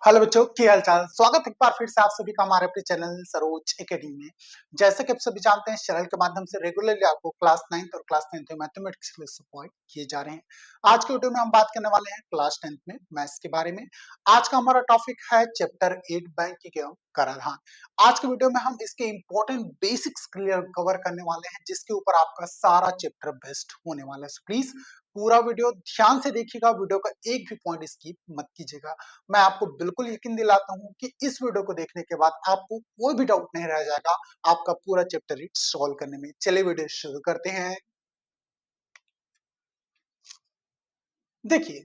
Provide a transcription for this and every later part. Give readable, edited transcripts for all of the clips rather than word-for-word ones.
Hello बच्चों, क्या हाल चाल। स्वागत है एक बार फिर से आप सभी का हमारे अपने चैनल सरोज एकेडमी में। जैसे कि आप सभी जानते हैं, इस चैनल के माध्यम से रेगुलरली आपको क्लास 9th और क्लास 10th में मैथमेटिक्स के सपोर्ट किए जा रहे हैं। आज के वीडियो में हम बात करने वाले हैं क्लास 10th में मैथ्स के बारे में। आज का हमारा टॉपिक है चैप्टर 8 बैंकिंग एवं कराधान। आज के वीडियो में हम इसके इंपॉर्टेंट बेसिक्स क्लियर कवर करने वाले हैं, जिसके ऊपर आपका सारा चैप्टर बेस्ड होने वाला है। प्लीज पूरा वीडियो ध्यान से देखिएगा, वीडियो का एक भी पॉइंट स्किप मत कीजिएगा। मैं आपको बिल्कुल यकीन दिलाता हूं कि इस वीडियो को देखने के बाद आपको कोई भी डाउट नहीं रह जाएगा आपका पूरा चैप्टर सॉल्व करने में। चलिए वीडियो शुरू करते हैं। देखिए,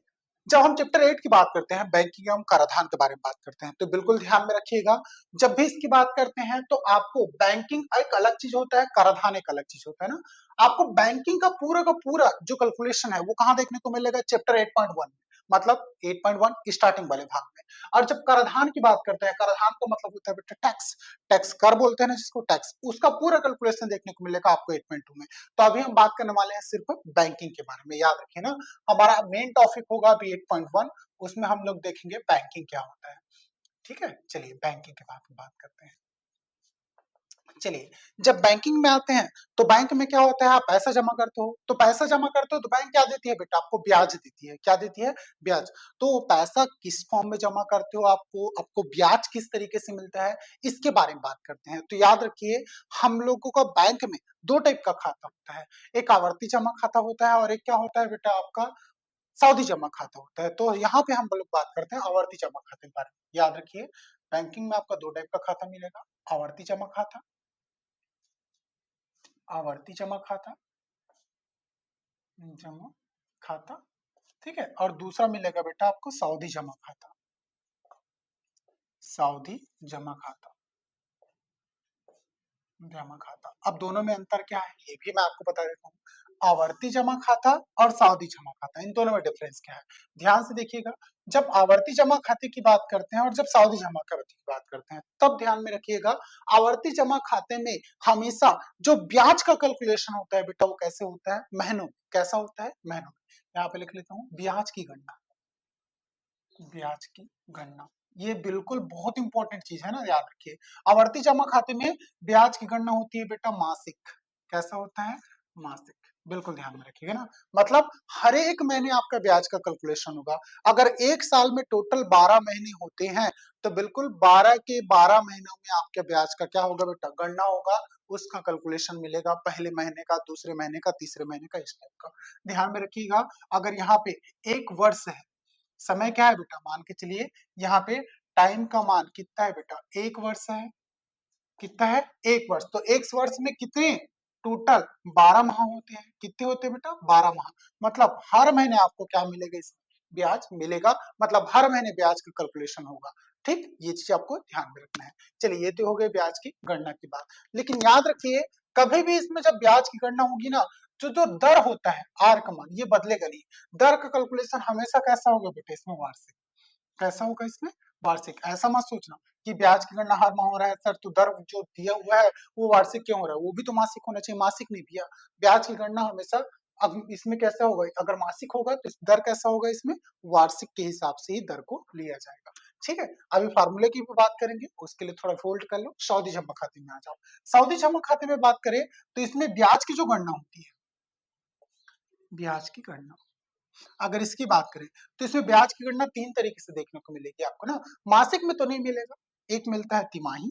जब हम चैप्टर 8 की बात करते हैं, बैंकिंग एवं कराधान के बारे में बात करते हैं, तो बिल्कुल ध्यान में रखिएगा। जब भी इसकी बात करते हैं तो आपको बैंकिंग एक अलग चीज होता है, कराधान एक अलग चीज होता है ना। आपको बैंकिंग का पूरा जो कैलकुलेशन है वो कहाँ देखने को मिलेगा? चैप्टर 8.1 में, मतलब 8.1 स्टार्टिंग वाले भाग में। और जब कराधान की बात करते हैं, कराधान का मतलब होता है बेटा टैक्स। टैक्स कर बोलते हैं ना जिसको, टैक्स, उसका पूरा कैलकुलेशन देखने को मिलेगा आपको 8.2 में। तो अभी हम बात करने वाले हैं सिर्फ बैंकिंग के बारे में, याद रखिए ना। हमारा मेन टॉपिक होगा अभी 8.1, उसमें हम लोग देखेंगे बैंकिंग क्या होता है। ठीक है, चलिए बैंकिंग के बारे में बात करते हैं। चलिए, जब बैंकिंग में आते हैं तो बैंक में क्या होता है, आप पैसा जमा करते हो, तो पैसा जमा करते हो तो बैंक क्या देती है बेटा? आपको ब्याज देती है। क्या देती है? ब्याज। तो पैसा किस फॉर्म में जमा करते हो, आपको आपको ब्याज किस तरीके से मिलता है, इसके बारे में बात करते हैं। तो याद रखिए, हम लोगों का बैंक में दो टाइप का खाता होता है। एक आवर्ती जमा खाता होता है और एक क्या होता है बेटा आपका सावधि जमा खाता होता है। तो यहाँ पे हम लोग बात करते हैं आवर्ती जमा खाते के बारे में। याद रखिए, बैंकिंग में आपका दो टाइप का खाता मिलेगा, आवर्ती जमा खाता, आवर्ती जमा खाता, जमा खाता, ठीक है। और दूसरा मिलेगा बेटा आपको सावधि जमा खाता, सावधि जमा खाता, जमा खाता। अब दोनों में अंतर क्या है ये भी मैं आपको बता देता हूँ। आवर्ती जमा खाता और सावधि जमा खाता, इन दोनों में डिफरेंस क्या है, ध्यान से देखिएगा। जब आवर्ती जमा खाते की बात करते हैं और जब सावधि जमा खाते की बात करते हैं, तब ध्यान में रखिएगा, आवर्ती जमा खाते में हमेशा जो ब्याज का कैलकुलेशन होता है बेटा, वो कैसे होता है? महीनों में। कैसा होता है? महीनों में। यहाँ पे लिख लेता हूँ, ब्याज की गणना, ब्याज की गणना, ये बिल्कुल बहुत इंपॉर्टेंट चीज है ना, याद रखिए। आवर्ती जमा खाते में ब्याज की गणना होती है बेटा मासिक। कैसा होता है? मासिक। बिल्कुल ध्यान में रखिएगा ना, मतलब हर एक महीने आपका ब्याज का कैलकुलेशन होगा। अगर एक साल में टोटल 12 महीने होते हैं, तो बिल्कुल 12 के 12 महीनों में आपके ब्याज का क्या होगा बेटा? गणना होगा। उसका कैलकुलेशन मिलेगा, पहले महीने का, दूसरे महीने का, तीसरे महीने का, इस टाइप का। ध्यान में रखिएगा। अगर यहाँ पे एक वर्ष है, समय क्या है बेटा? मान के चलिए यहाँ पे टाइम का मान कितना है बेटा? एक वर्ष है। कितना है? एक वर्ष। तो एक वर्ष में कितने टोटल 12 माह होते हैं। कितने होते हैं बेटा? 12 माह। मतलब हर महीने आपको क्या मिलेगा? इसमें ब्याज मिलेगा, मतलब हर महीने ब्याज का कैलकुलेशन होगा। ठीक, ये चीज आपको ध्यान में रखना है। चलिए, ये तो हो गई ब्याज की गणना की बात। लेकिन याद रखिए, कभी भी इसमें जब ब्याज की गणना होगी ना, तो जो दर होता है, आर का मान, ये बदलेगा नहीं। दर का कैलकुलेशन हमेशा कैसा होगा बेटा? इसमें वार्षिक। कैसा होगा इसमें? वार्षिक। ऐसा मत सोचना कि ब्याज की गणना हर माह हो रहा है सर, तो दर जो दिया हुआ है वो वार्षिक क्यों हो रहा है? वो भी तो मासिक होना चाहिए। मासिक नहीं भैया, ब्याज की गणना हमेशा, अब इसमें कैसा होगा? अगर मासिक होगा तो दर कैसा होगा? इसमें वार्षिक के हिसाब से ही दर को लिया जाएगा। ठीक है, अभी फार्मूले की भी बात करेंगे, उसके लिए थोड़ा फोल्ड कर लो। सावधि जमा खाते में आ जाओ। सावधि जमा खाते में बात करें तो इसमें ब्याज की जो गणना होती है, ब्याज की गणना, अगर इसकी बात करें तो इसमें ब्याज की गणना तीन तरीके से देखने को मिलेगी आपको ना। मासिक में तो नहीं मिलेगा, एक मिलता है तिमाही,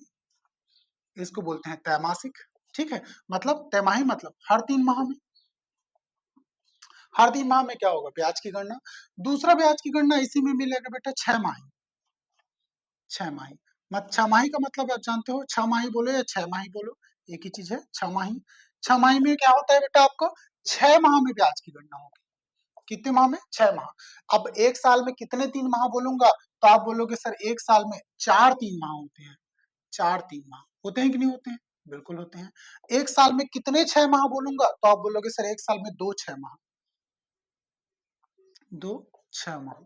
इसको बोलते हैं त्रैमासिक। ठीक है, मतलब तिमाही मतलब हर 3 माह में। हर 3 माह में क्या होगा? ब्याज की गणना। दूसरा ब्याज की गणना इसी में मिलेगा बेटा 6 माही। 6 माही, मत 6 माही का मतलब आप जानते हो, 6 माही बोलो या 6 माही बोलो, एक ही चीज है। 6 माही, 6 माही में क्या होता है बेटा? आपको 6 माह में ब्याज की गणना होगी। कितने माह में? 6 माह। अब एक साल में कितने 3 माह बोलूंगा तो आप बोलोगे सर एक साल में 4 3 माह होते हैं। 4 3 माह होते हैं कि नहीं होते हैं? बिल्कुल होते हैं। एक साल में कितने 6 माह बोलूंगा तो आप बोलोगे सर एक साल में 2 6 माह। 2 6 माह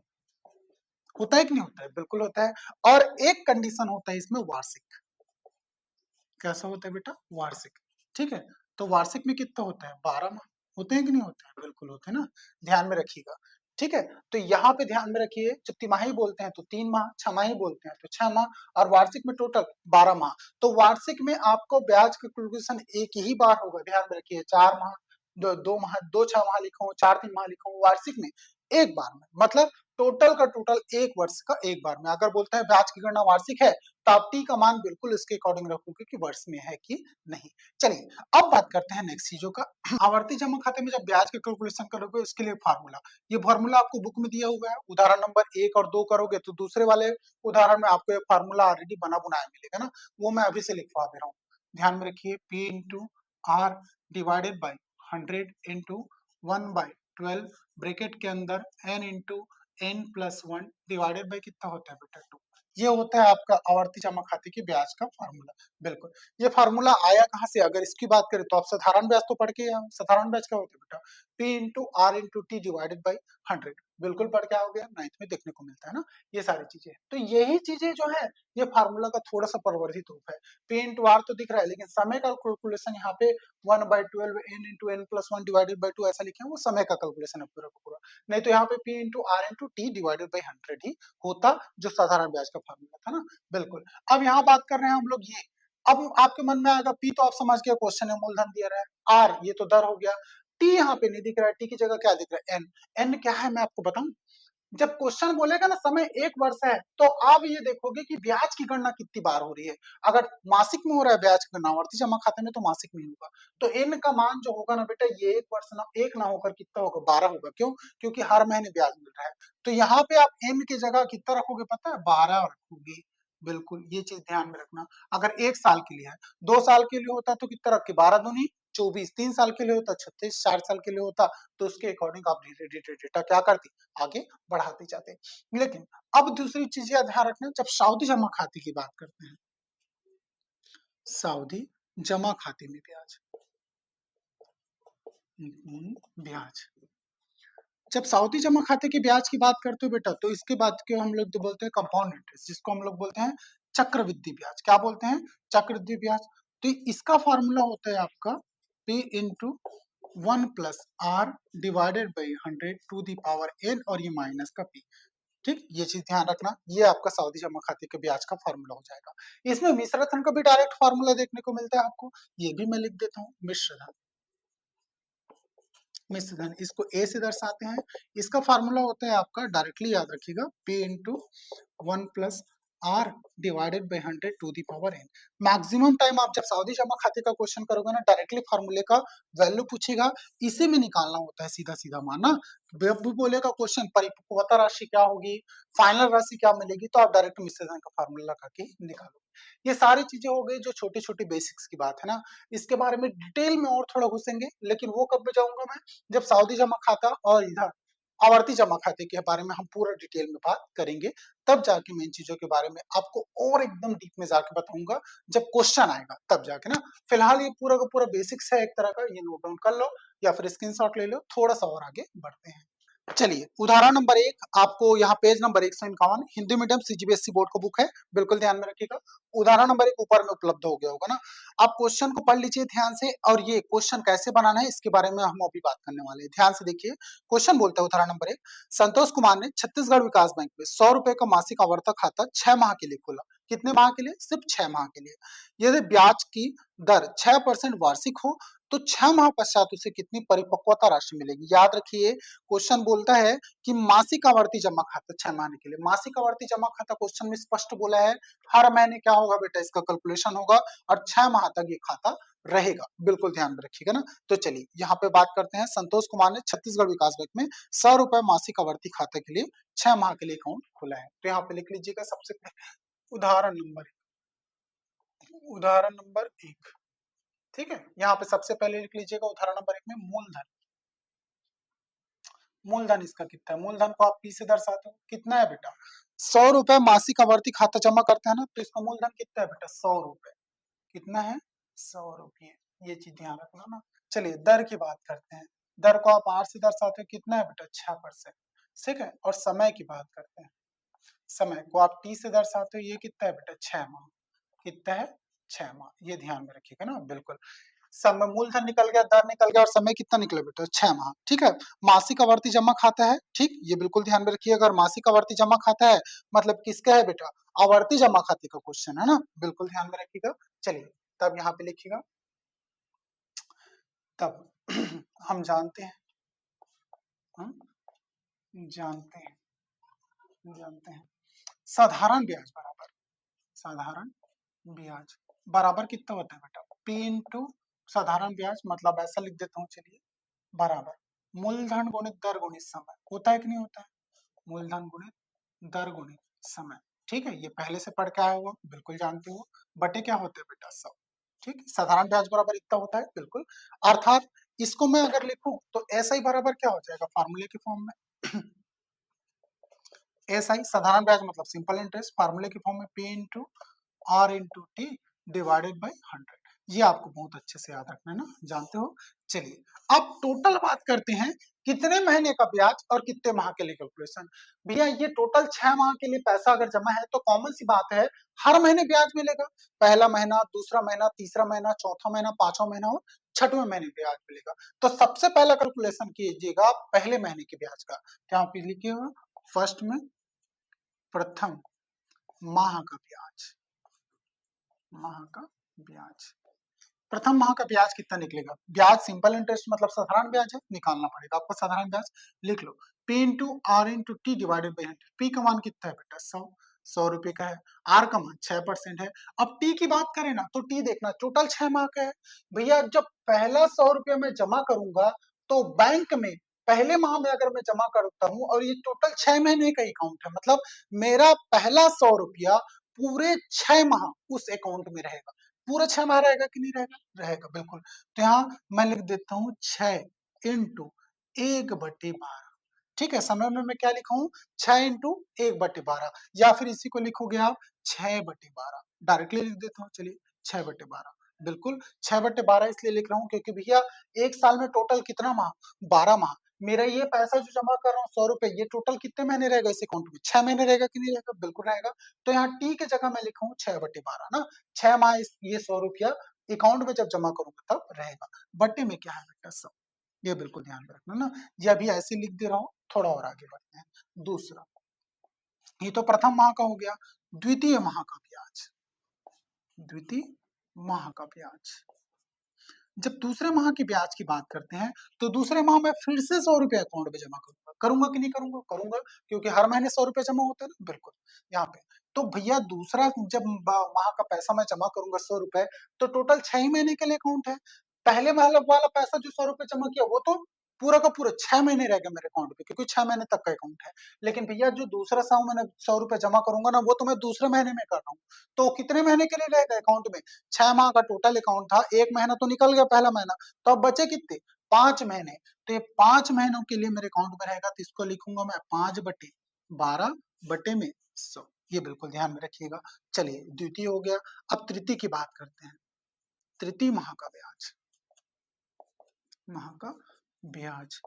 होता है कि नहीं होता है? बिल्कुल होता है। और एक कंडीशन होता है इसमें, वार्षिक। कैसा होता है बेटा? वार्षिक। ठीक है, तो वार्षिक में कितना होता है? 12 माह। होते हैं कि नहीं होते हैं? बिल्कुल होते हैं ना, ध्यान में रखिएगा। ठीक है? तो यहाँ पे ध्यान में रखिए, जब तिमाही बोलते हैं तो 3 माह, छमाही बोलते हैं तो 6 माह और वार्षिक में टोटल 12 माह। तो वार्षिक में आपको ब्याज का कैलकुलेशन एक ही बार होगा, ध्यान में रखिए। 4 माह, 2 माह, 2 6 माह लिखो, 4 3 माह लिखो, वार्षिक में एक बार में, मतलब टोटल का टोटल 1 वर्ष का एक बार में। अगर बोलते हैं ब्याज की गणना वार्षिक है, तो आप टी का मान बिल्कुल इसके अकॉर्डिंग रखोगे कि वर्ष में है कि नहीं। चलिए, अब बात करते हैं नेक्स्ट चीजों का। आवर्ती जमा खाते में जब ब्याज का कैलकुलेशन करोगे, उसके लिए फार्मूला, ये फार्मूला आपको बुक में दिया हुआ है। उदाहरण नंबर 1 और 2 करोगे तो दूसरे वाले उदाहरण में आपको ये फार्मूला ऑलरेडी बना बनाया मिलेगा ना, वो मैं अभी से लिखवा दे रहा हूँ। ध्यान में रखिए, P into R divided by 100 into 1/12 bracket के अंदर n into n plus 1 divided by कितना होता है बेटा 2। ये होता है आपका आवर्ती जमा खाते की ब्याज का फार्मूला। बिल्कुल, ये फार्मूला आया कहाँ से? अगर इसकी बात करें तो आप साधारण ब्याज तो पढ़ के आए हो। साधारण ब्याज क्या होता है बेटा? P into R into T divided by 100। बिल्कुल पढ़ के आओगे, 9th में देखने को मिलता है ना ये सारी चीजें। तो यही चीजें जो है, ये फार्मूला का थोड़ा सा परिवर्तित रूप है। P इंटू आर तो दिख रहा है, लेकिन समय का कैलकुलेशन यहाँ पे 1/12 n into n plus 1 divided by 2 ऐसा लिखे हैं, वो समय का कैलकुलेशन है पूरा का पूरा। नहीं तो यहाँ पे P into R into T divided by 100 ही होता, जो साधारण ब्याज का फार्मूला था ना। बिल्कुल, अब यहाँ बात कर रहे हैं हम लोग ये। अब आपके मन में आएगा, पी तो आप समझ गए, क्वेश्चन में मूलधन दिया रहा है। आर ये तो दर हो गया। टी यहाँ पे नहीं दिख रहा है, टी की जगह क्या दिख रहा है? एन। एन क्या है मैं आपको बताऊं? जब क्वेश्चन बोलेगा ना समय 1 वर्ष है, तो आप ये देखोगे कि ब्याज की गणना कितनी बार हो रही है। अगर मासिक में हो रहा है ब्याज की गणना आवर्ती जमा खाते में, तो मासिक में ही होगा। तो एन का मान जो होगा ना बेटा, ये 1 वर्ष ना, 1 ना होकर कितना होगा? 12 होगा। क्यों? क्योंकि हर महीने ब्याज मिल रहा है। तो यहाँ पे आप एन की जगह कितना रखोगे पता है? 12 रखोगे। बिल्कुल, ये चीज ध्यान में रखना। अगर 1 साल के लिए है, 2 साल के लिए होता तो कितना रखे? 12 दूनी 24, 3 साल के लिए होता 36, 4 साल के लिए होता तो उसके अकॉर्डिंग आप धीरे धीरे डेटा क्या करती? आगे बढ़ाते जाते। लेकिन अब दूसरी चीज या ध्यान रखना, जब सावधि जमा खाते की बात करते हैं, सावधि जमा खाते में ब्याज, ब्याज, जब सावधि जमा खाते के ब्याज की बात करते हो बेटा, तो इसके बाद के हम लोग तो बोलते हैं कंपाउंड इंटरेस्ट, जिसको हम लोग बोलते हैं चक्रवृद्धि ब्याज। क्या बोलते हैं? चक्रवृद्धि ब्याज। तो इसका फॉर्मूला होता है आपका P into 1 plus R divided by 100 to the power n, और ये माइनस का p। ठीक, ये चीज ध्यान रखना, ये आपका सावधि जमा खाते के ब्याज का फार्मूला हो जाएगा। इसमें मिश्र धन का भी डायरेक्ट फार्मूला देखने को मिलता है आपको, ये भी मैं लिख देता हूँ। मिश्र धन, मिश्र धन, इसको ए से दर्शाते हैं। इसका फार्मूला होता है आपका, डायरेक्टली याद रखिएगा, P into 1 plus R divided by 100 to the power n। Maximum time आप जब सावधि जमा खाते का क्वेश्चन करोगे ना, डायरेक्टली फार्मूले का वैल्यू पूछेगा, इसी में निकालना होता है सीधा सीधा मान ना। जब भी बोलेगा क्वेश्चन परिपक्वता राशि क्या होगी, फाइनल राशि क्या मिलेगी, तो आप डायरेक्ट मिश्र धन का फार्मूला लगा के निकालो। ये सारी चीजें हो गई जो छोटी छोटी बेसिक्स की बात है ना। इसके बारे में डिटेल में और थोड़ा घुसेंगे, लेकिन वो कब जाऊंगा मैं? जब सावधि जमा खाता और इधर आवर्ती जमा खाते के बारे में हम पूरा डिटेल में बात करेंगे, तब जाके मैं इन चीजों के बारे में आपको और एकदम डीप में जाके बताऊंगा, जब क्वेश्चन आएगा तब जाके ना। फिलहाल ये पूरा का पूरा बेसिक्स है एक तरह का, ये नोट डाउन कर लो या फिर स्क्रीनशॉट ले लो, थोड़ा सा और आगे बढ़ते हैं। चलिए, उदाहरण नंबर 1 आपको यहाँ page number 151, Hindi medium CGBSE board का बुक है, बिल्कुल ध्यान में रखिएगा। उदाहरण नंबर 1 ऊपर में उपलब्ध हो गया होगा ना। आप क्वेश्चन को पढ़ लीजिए ध्यान से, और ये क्वेश्चन कैसे बनाना है इसके बारे में हम अभी बात करने वाले हैं। ध्यान से देखिए, क्वेश्चन बोलता है उदाहरण नंबर 1, संतोष कुमार ने छत्तीसगढ़ विकास बैंक में 100 रुपए का मासिक आवर्तक खाता 6 माह के लिए खोला। कितने माह के लिए? सिर्फ 6 माह के लिए। यदि ब्याज की दर 6% वार्षिक हो, तो 6 माह पश्चात उसे कितनी परिपक्वता राशि मिलेगी? याद रखिए, क्वेश्चन बोलता है कि मासिक आवर्ती जमा खाता 6 महीने के लिए। मासिक आवर्ती जमा खाता क्वेश्चन में स्पष्ट बोला है, हर महीने क्या होगा बेटा? इसका कैलकुलेशन होगा, और 6 माह तक ये खाता रहेगा। बिल्कुल ध्यान में रखिएगा ना। तो चलिए यहाँ पे बात करते हैं, संतोष कुमार ने छत्तीसगढ़ विकास बैंक में 100 रुपए मासिक आवर्ती खाते के लिए 6 माह के लिए अकाउंट खोला है। तो यहाँ पे लिख लीजिएगा सबसे पहले उदाहरण नंबर 1। ठीक है, यहाँ पे सबसे पहले लिख लीजिएगा उदाहरण नंबर 1 में मूलधन। मूलधन इसका कितना है? मूलधन को आप पी से दर्शाते हो, कितना है बेटा? 100 रुपए मासिक आवर्ती खाता जमा करते हैं ना, तो इसका मूलधन कितना है बेटा? 100 रुपए। कितना है? 100 रुपये। ये चीज ध्यान रखना ना। चलिए, दर की बात करते हैं। दर को आप आर से दर्शाते हो, कितना है बेटा? 6%। ठीक है, और समय की बात करते हैं। समय को आप टी से दर्शाते हो, ये कितना है बेटा? 6 माह। कितना है? 6 माह। ये ध्यान में रखिएगा ना, बिल्कुल। समय मूलधन निकल गया, दर निकल गया और समय कितना निकला बेटा 6 माह। ठीक है, मासिक आवर्ती जमा खाता है। ठीक, ये बिल्कुल ध्यान में रखिए, अगर मासिक आवर्ती जमा खाता है मतलब किसका है बेटा, आवर्ती जमा खाते का क्वेश्चन है ना, बिल्कुल ध्यान में रखिएगा। चलिए तब यहाँ पे लिखिएगा, तब हम जानते हैं, हम जानते हैं, जानते हैं साधारण ब्याज बराबर, साधारण ब्याज बराबर कितना होता है बेटा, P इंटू साधारण ब्याज, मतलब ऐसा लिख देता हूँ, चलिए बराबर मूलधन गुणित दर गुणित समय, होता है कि नहीं होता है, मूलधन गुणित दर गुणित समय। ठीक है, ये पहले से पढ़ के आया हुआ, बिल्कुल जानते हो, बटे क्या होते हैं बेटा 100। ठीक, साधारण ब्याज बराबर इतना होता है, बिल्कुल। अर्थात इसको मैं अगर लिखूं तो ऐसा ही बराबर क्या हो जाएगा, फार्मूले के फॉर्म में ऐसा ही, साधारण ब्याज मतलब सिंपल इंटरेस्ट, फार्मूले की फॉर्म में P into R into T divided by 100। ये आपको बहुत अच्छे से याद रखना है ना, जानते हो। चलिए अब टोटल बात करते हैं, कितने महीने का ब्याज और कितने माह के लिए कैलकुलेशन। भैया ये टोटल 6 माह के लिए पैसा अगर जमा है तो कॉमन सी बात है, हर महीने ब्याज मिलेगा, पहला महीना, दूसरा महीना, तीसरा महीना, चौथा महीना, पांचवा महीना और छठवें महीने ब्याज मिलेगा। तो सबसे पहला कैलकुलेशन कीजिएगा पहले महीने के ब्याज का, क्या आप लिखिएगा फर्स्ट में प्रथम माह का ब्याज, माह का ब्याज, प्रथम माह का ब्याज कितना निकलेगा, ब्याज सिंपल इंटरेस्ट मतलब साधारण ब्याज है, निकालना पड़ेगा आपको साधारण ब्याज, लिख लो P into R into T divided by 100। P का मान कितना है बेटा 100, 100 रुपए का है, R का मान 6% है। अब T की बात करें ना तो T देखना टोटल 6 माह का है। भैया जब पहला 100 रुपया मैं जमा करूंगा तो बैंक में पहले माह में अगर मैं जमा करता हूँ और ये टोटल 6 महीने का अकाउंट है, मतलब मेरा पहला 100 रुपया पूरे 6 माह उस अकाउंट में रहेगा, पूरा 6 माह रहेगा कि नहीं रहेगा, रहेगा बिल्कुल। तो यहाँ मैं लिख देता हूँ 6 इंटू 1/12। ठीक है, समय में मैं क्या लिखा हूँ 6 इंटू 1/12, या फिर इसी को लिखोगे आप 6/12, डायरेक्टली लिख देता हूँ, चलिए 6/12, बिल्कुल 6/12 इसलिए लिख रहा हूँ क्योंकि भैया एक साल में टोटल कितना माह, 12 माह। मेरा ये पैसा जो जमा कर रहा हूँ 100 रुपए, ये टोटल कितने महीने रहेगा इस अकाउंट में, 6 महीने रहेगा कि नहीं रहेगा, बिल्कुल रहेगा। तो यहाँ टी की जगह मैं लिखा हूँ 6/12 ना, 6 माह ये 100 रुपया अकाउंट में जब जमा करूंगा तब रहेगा, बट्टे में क्या है बेटा 100, ये बिल्कुल ध्यान में रखना ना। ये अभी ऐसे लिख दे रहा हूँ, थोड़ा और आगे बढ़ते हैं। दूसरा, ये तो प्रथम माह का हो गया, द्वितीय माह का ब्याज, द्वितीय माह का ब्याज, जब दूसरे माह की ब्याज की बात करते हैं तो दूसरे माह में फिर से 100 रुपए अकाउंट में जमा करूंगा, करूंगा कि नहीं करूंगा, करूंगा, क्योंकि हर महीने 100 रुपए जमा होता है ना, बिल्कुल यहाँ पे। तो भैया दूसरा जब माह का पैसा मैं जमा करूंगा 100 रुपए, तो टोटल 6 महीने के लिए अकाउंट है। पहले वाला वाला पैसा जो 100 रुपए जमा किया वो तो पूरा का पूरा 6 महीने रहेगा मेरे अकाउंट पे, क्योंकि 6 महीने तक का अकाउंट है। लेकिन भैया जो दूसरा मैंने 100 रुपए जमा करूंगा ना, वो तो मैं दूसरे महीने में कर रहा हूँ, तो कितने महीने के लिए रहेगा अकाउंट में, 6 माह का टोटल अकाउंट था, एक महीना तो निकल गया पहला महीना, तो अब बचे कितने, 5 महीने। तो ये 5 महीनों के लिए मेरे अकाउंट में रहेगा, तो इसको लिखूंगा मैं 5/12/100, ये बिल्कुल ध्यान में रखिएगा। चलिए द्वितीय हो गया, अब तृतीय की बात करते हैं, तृतीय माह का ब्याज, माह का ब्याज,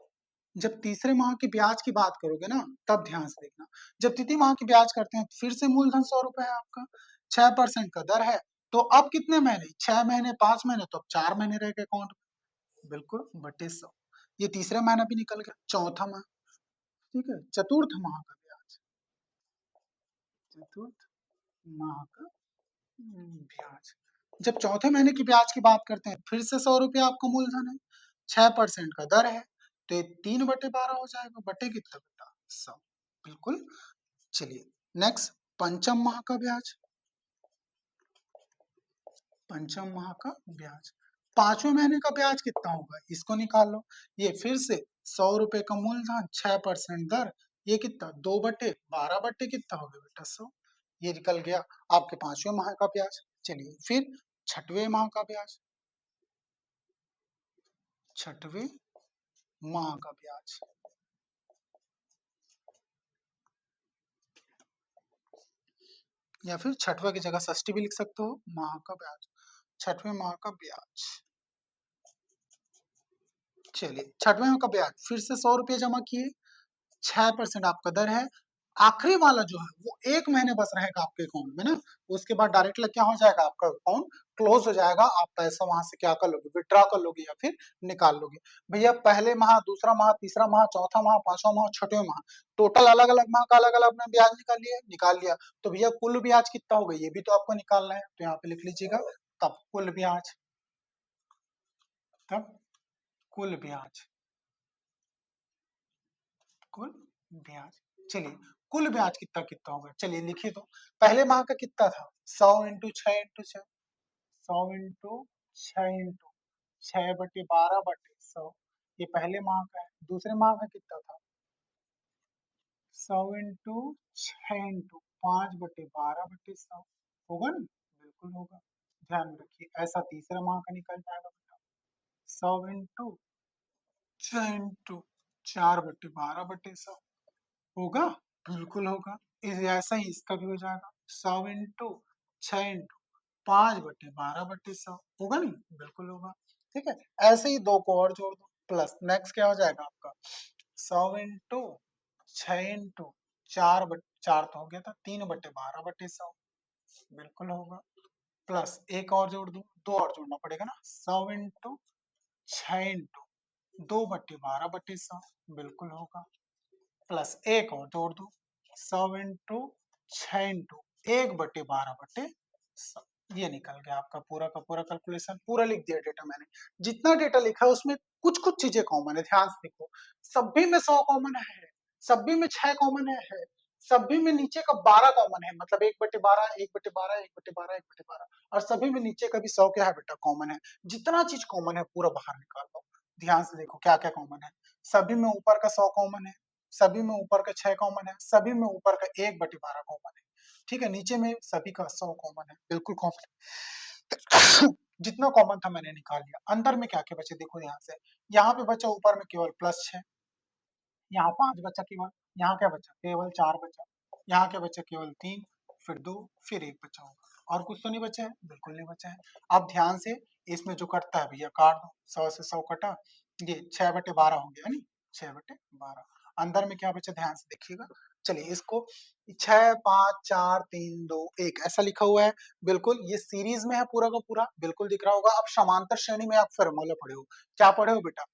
जब तीसरे माह की ब्याज की बात करोगे ना तब ध्यान से देखना, जब तृतीय माह की ब्याज करते हैं फिर से मूलधन 100 रुपए है आपका, 6% का दर है, तो अब कितने महीने, 6 महीने, 5 महीने, तो अब 4 महीने रह गए अकाउंट में, बिल्कुल बटे 100, ये तीसरा महीना भी निकल गया, चौथा माह। ठीक है, चतुर्थ माह का ब्याज, चतुर्थ माह का ब्याज, जब चौथे महीने की ब्याज की बात करते हैं फिर से 100 रुपया आपका मूलधन है, 6% का दर है, तो ये 3/12 हो जाएगा, बटे कितना बेटा 100, बिल्कुल। चलिए नेक्स्ट, पंचम माह का ब्याज, पंचम माह का ब्याज, पांचवें महीने का ब्याज कितना होगा इसको निकाल लो, ये फिर से 100 रुपए का मूलधन, 6% दर, ये कितना 2/12 बटे कितना हो गया बेटा 100, ये निकल गया आपके पांचवें माह का ब्याज। चलिए फिर छठवें माह का ब्याज, छठवें माह का ब्याज, या फिर छठवें की जगह षष्ठी भी लिख सकते हो, माह का ब्याज, छठवें माह का ब्याज। चलिए छठवें माह का ब्याज फिर से 100 रुपये जमा किए, 6% आपका दर है, आखिरी वाला जो है वो 1 महीने बस रहेगा आपके अकाउंट में ना, उसके बाद डायरेक्टली क्या हो जाएगा, आपका अकाउंट क्लोज हो जाएगा, आप पैसा वहां से क्या कर लोगे, विथड्रॉ कर लोगे या फिर निकाल लोगे। भैया पहले माह, दूसरा माह, तीसरा माह, चौथा माह, पांचवा माह, छठवें माह, टोटल अलग अलग माह का अलग अलग अपना ब्याज निकाल लिया, तो भैया कुल ब्याज कितना होगा ये भी तो आपको निकालना है, तो यहाँ पे लिख लीजिएगा, तब कुल ब्याज, तब कुल ब्याज, कुल ब्याज। चलिए कुल ब्याज कितना कितना होगा, चलिए लिखिए तो। पहले माह का कितना था, 100 × 6 × 6, 100 × 6 × 6 / 12/100, ये पहले माह का है। दूसरे माह का कितना था, 100 × 6 × 5/12/100, होगा ना, बिल्कुल होगा, ध्यान में रखिए। ऐसा तीसरा माह का निकल जाएगा बेटा, 100 × 6 × 4/12/100, होगा, बिल्कुल होगा। इस ऐसा ही इसका भी हो जाएगा, 100 × 6 × 5/12/100, होगा नहीं, बिल्कुल होगा। ठीक है, ऐसे ही दो को और जोड़ दो, प्लस नेक्स्ट क्या हो जाएगा आपका, 100 × 6 × 4 तो हो गया था, 3/12/100, बिल्कुल होगा। प्लस एक और जोड़ दो, दो और जोड़ना पड़ेगा ना, 100 × 6 × 2/12/100, बिल्कुल होगा। प्लस एक और जोड़ दो, 100 × 6 × 1/12/100, ये निकल गया आपका पूरा का पूरा कैलकुलेशन, पूरा लिख दिया डेटा मैंने। जितना डेटा लिखा है उसमें कुछ कुछ चीजें कॉमन है, ध्यान से देखो, सभी में 100 कॉमन है, सभी में 6 कॉमन है, सभी में नीचे का 12 कॉमन है, मतलब 1/12, 1/12, 1/12, 1/12, और सभी में नीचे का भी 100 क्या है बेटा, कॉमन है। जितना चीज कॉमन है पूरा बाहर निकाल दो, ध्यान से देखो क्या क्या कॉमन है। सभी में ऊपर का 100 कॉमन है, सभी में ऊपर का 6 कॉमन है, सभी में ऊपर का 1/12 कॉमन है, ठीक है, नीचे में सभी का 100 कॉमन है, बिल्कुल कॉमन। जितना कॉमन था मैंने निकाल लिया। अंदर में क्या क्या बचे देखो, यहाँ से यहाँ पे बचा ऊपर में केवल +6, यहाँ 5 बचा केवल, यहाँ क्या बचा, केवल 4 बचा, यहाँ क्या बचा, केवल 3, फिर 2, फिर 1 बचा होगा, और कुछ तो नहीं बचा है, बिल्कुल नहीं बचा है। अब ध्यान से इसमें जो कटता है भैया काट दो, 100 से 100 कटा, ये 6/12 हो गया, नहीं 6/12। अंदर में क्या बचा, ध्यान से देखिएगा। चलिए इसको 6, 5, 4, 3, 2, 1 ऐसा लिखा हुआ है, बिल्कुल ये सीरीज में है पूरा का पूरा, बिल्कुल दिख रहा होगा। अब समांतर श्रेणी में आप फॉर्मूला पढ़े हो, क्या पढ़े हो बेटा,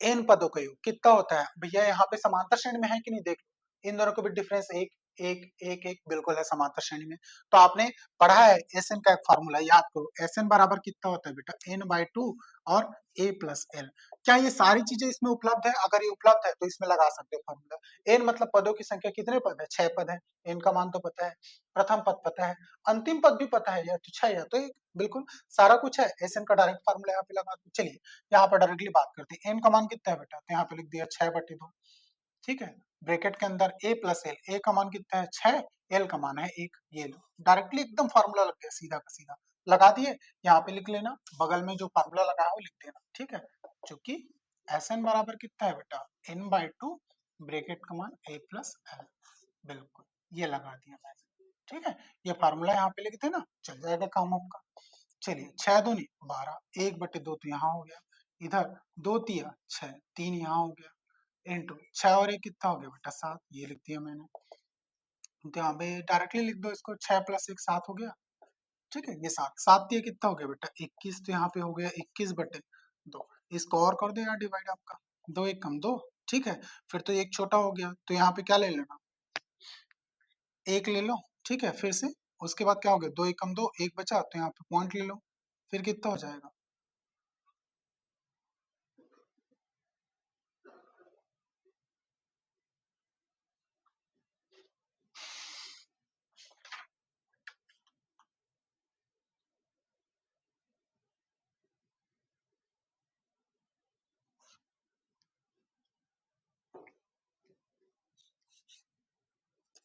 एन पदों का योग कितना होता है भैया, यहाँ पे समांतर श्रेणी में है कि नहीं, देख लो इन दोनों के बीच डिफरेंस एक एक एक एक बिल्कुल है समांतर श्रेणी में। तो आपने पढ़ा है एस एन का एक फार्मूला, याद करो, एस एन बराबर कितना होता है बेटा, n/2 और a+l। क्या ये सारी चीजें इसमें उपलब्ध है, अगर ये उपलब्ध है तो इसमें लगा सकते हो फार्मूला। एन मतलब पदों की संख्या, कितने पद है, 6 पद है, एन का मान तो पता है, प्रथम पद पता है, अंतिम पद भी पता है, या तो 6 या तो 1, बिल्कुल सारा कुछ है। एस एन का डायरेक्ट फार्मूला यहाँ पे लगा दो। चलिए यहाँ पर डायरेक्टली बात करते हैं, एन का मान कितना है बेटा, तो यहाँ पे लिख दिया 6/2, ठीक है, ब्रैकेट के अंदर a+l, a का मान कितना है 6, l का मान है 1, ये लो डायरेक्टली एकदम फार्मूला लग गया, सीधा का सीधा लगा दिए। यहाँ पे लिख लेना, बगल में जो फार्मूला लगा है वो लिख देना, ठीक है, चूंकि Sn बराबर कितना है बेटा, n/2, ब्रैकेट का मान a+l, बिल्कुल ये लगा दिया मैंने, ठीक है, ये फार्मूला यहाँ पे लिख देना, चल जाएगा काम आपका। चलिए 6 दूनी 12, 1/2 तो यहाँ हो गया, इधर 2 तिया 6, 3 यहाँ हो गया, इंटू 6 और 1 कितना हो गया बेटा 7, ये लिख दिया मैंने। तो यहाँ पे डायरेक्टली लिख दो इसको, 6 + 1 7 हो गया, ठीक है, ये 7 7 तिया कितना हो गया बेटा 21, तो यहाँ पे हो गया 21/2, इसको और कर दो यार डिवाइड आपका, 2 1 कम 2, ठीक है, फिर तो एक छोटा हो गया, तो यहाँ पे क्या ले लेना, एक ले लो, ठीक है, फिर से उसके बाद क्या हो गया, 2 1 कम 2, एक बचा, तो यहाँ पे पॉइंट ले लो, फिर कितना हो जाएगा,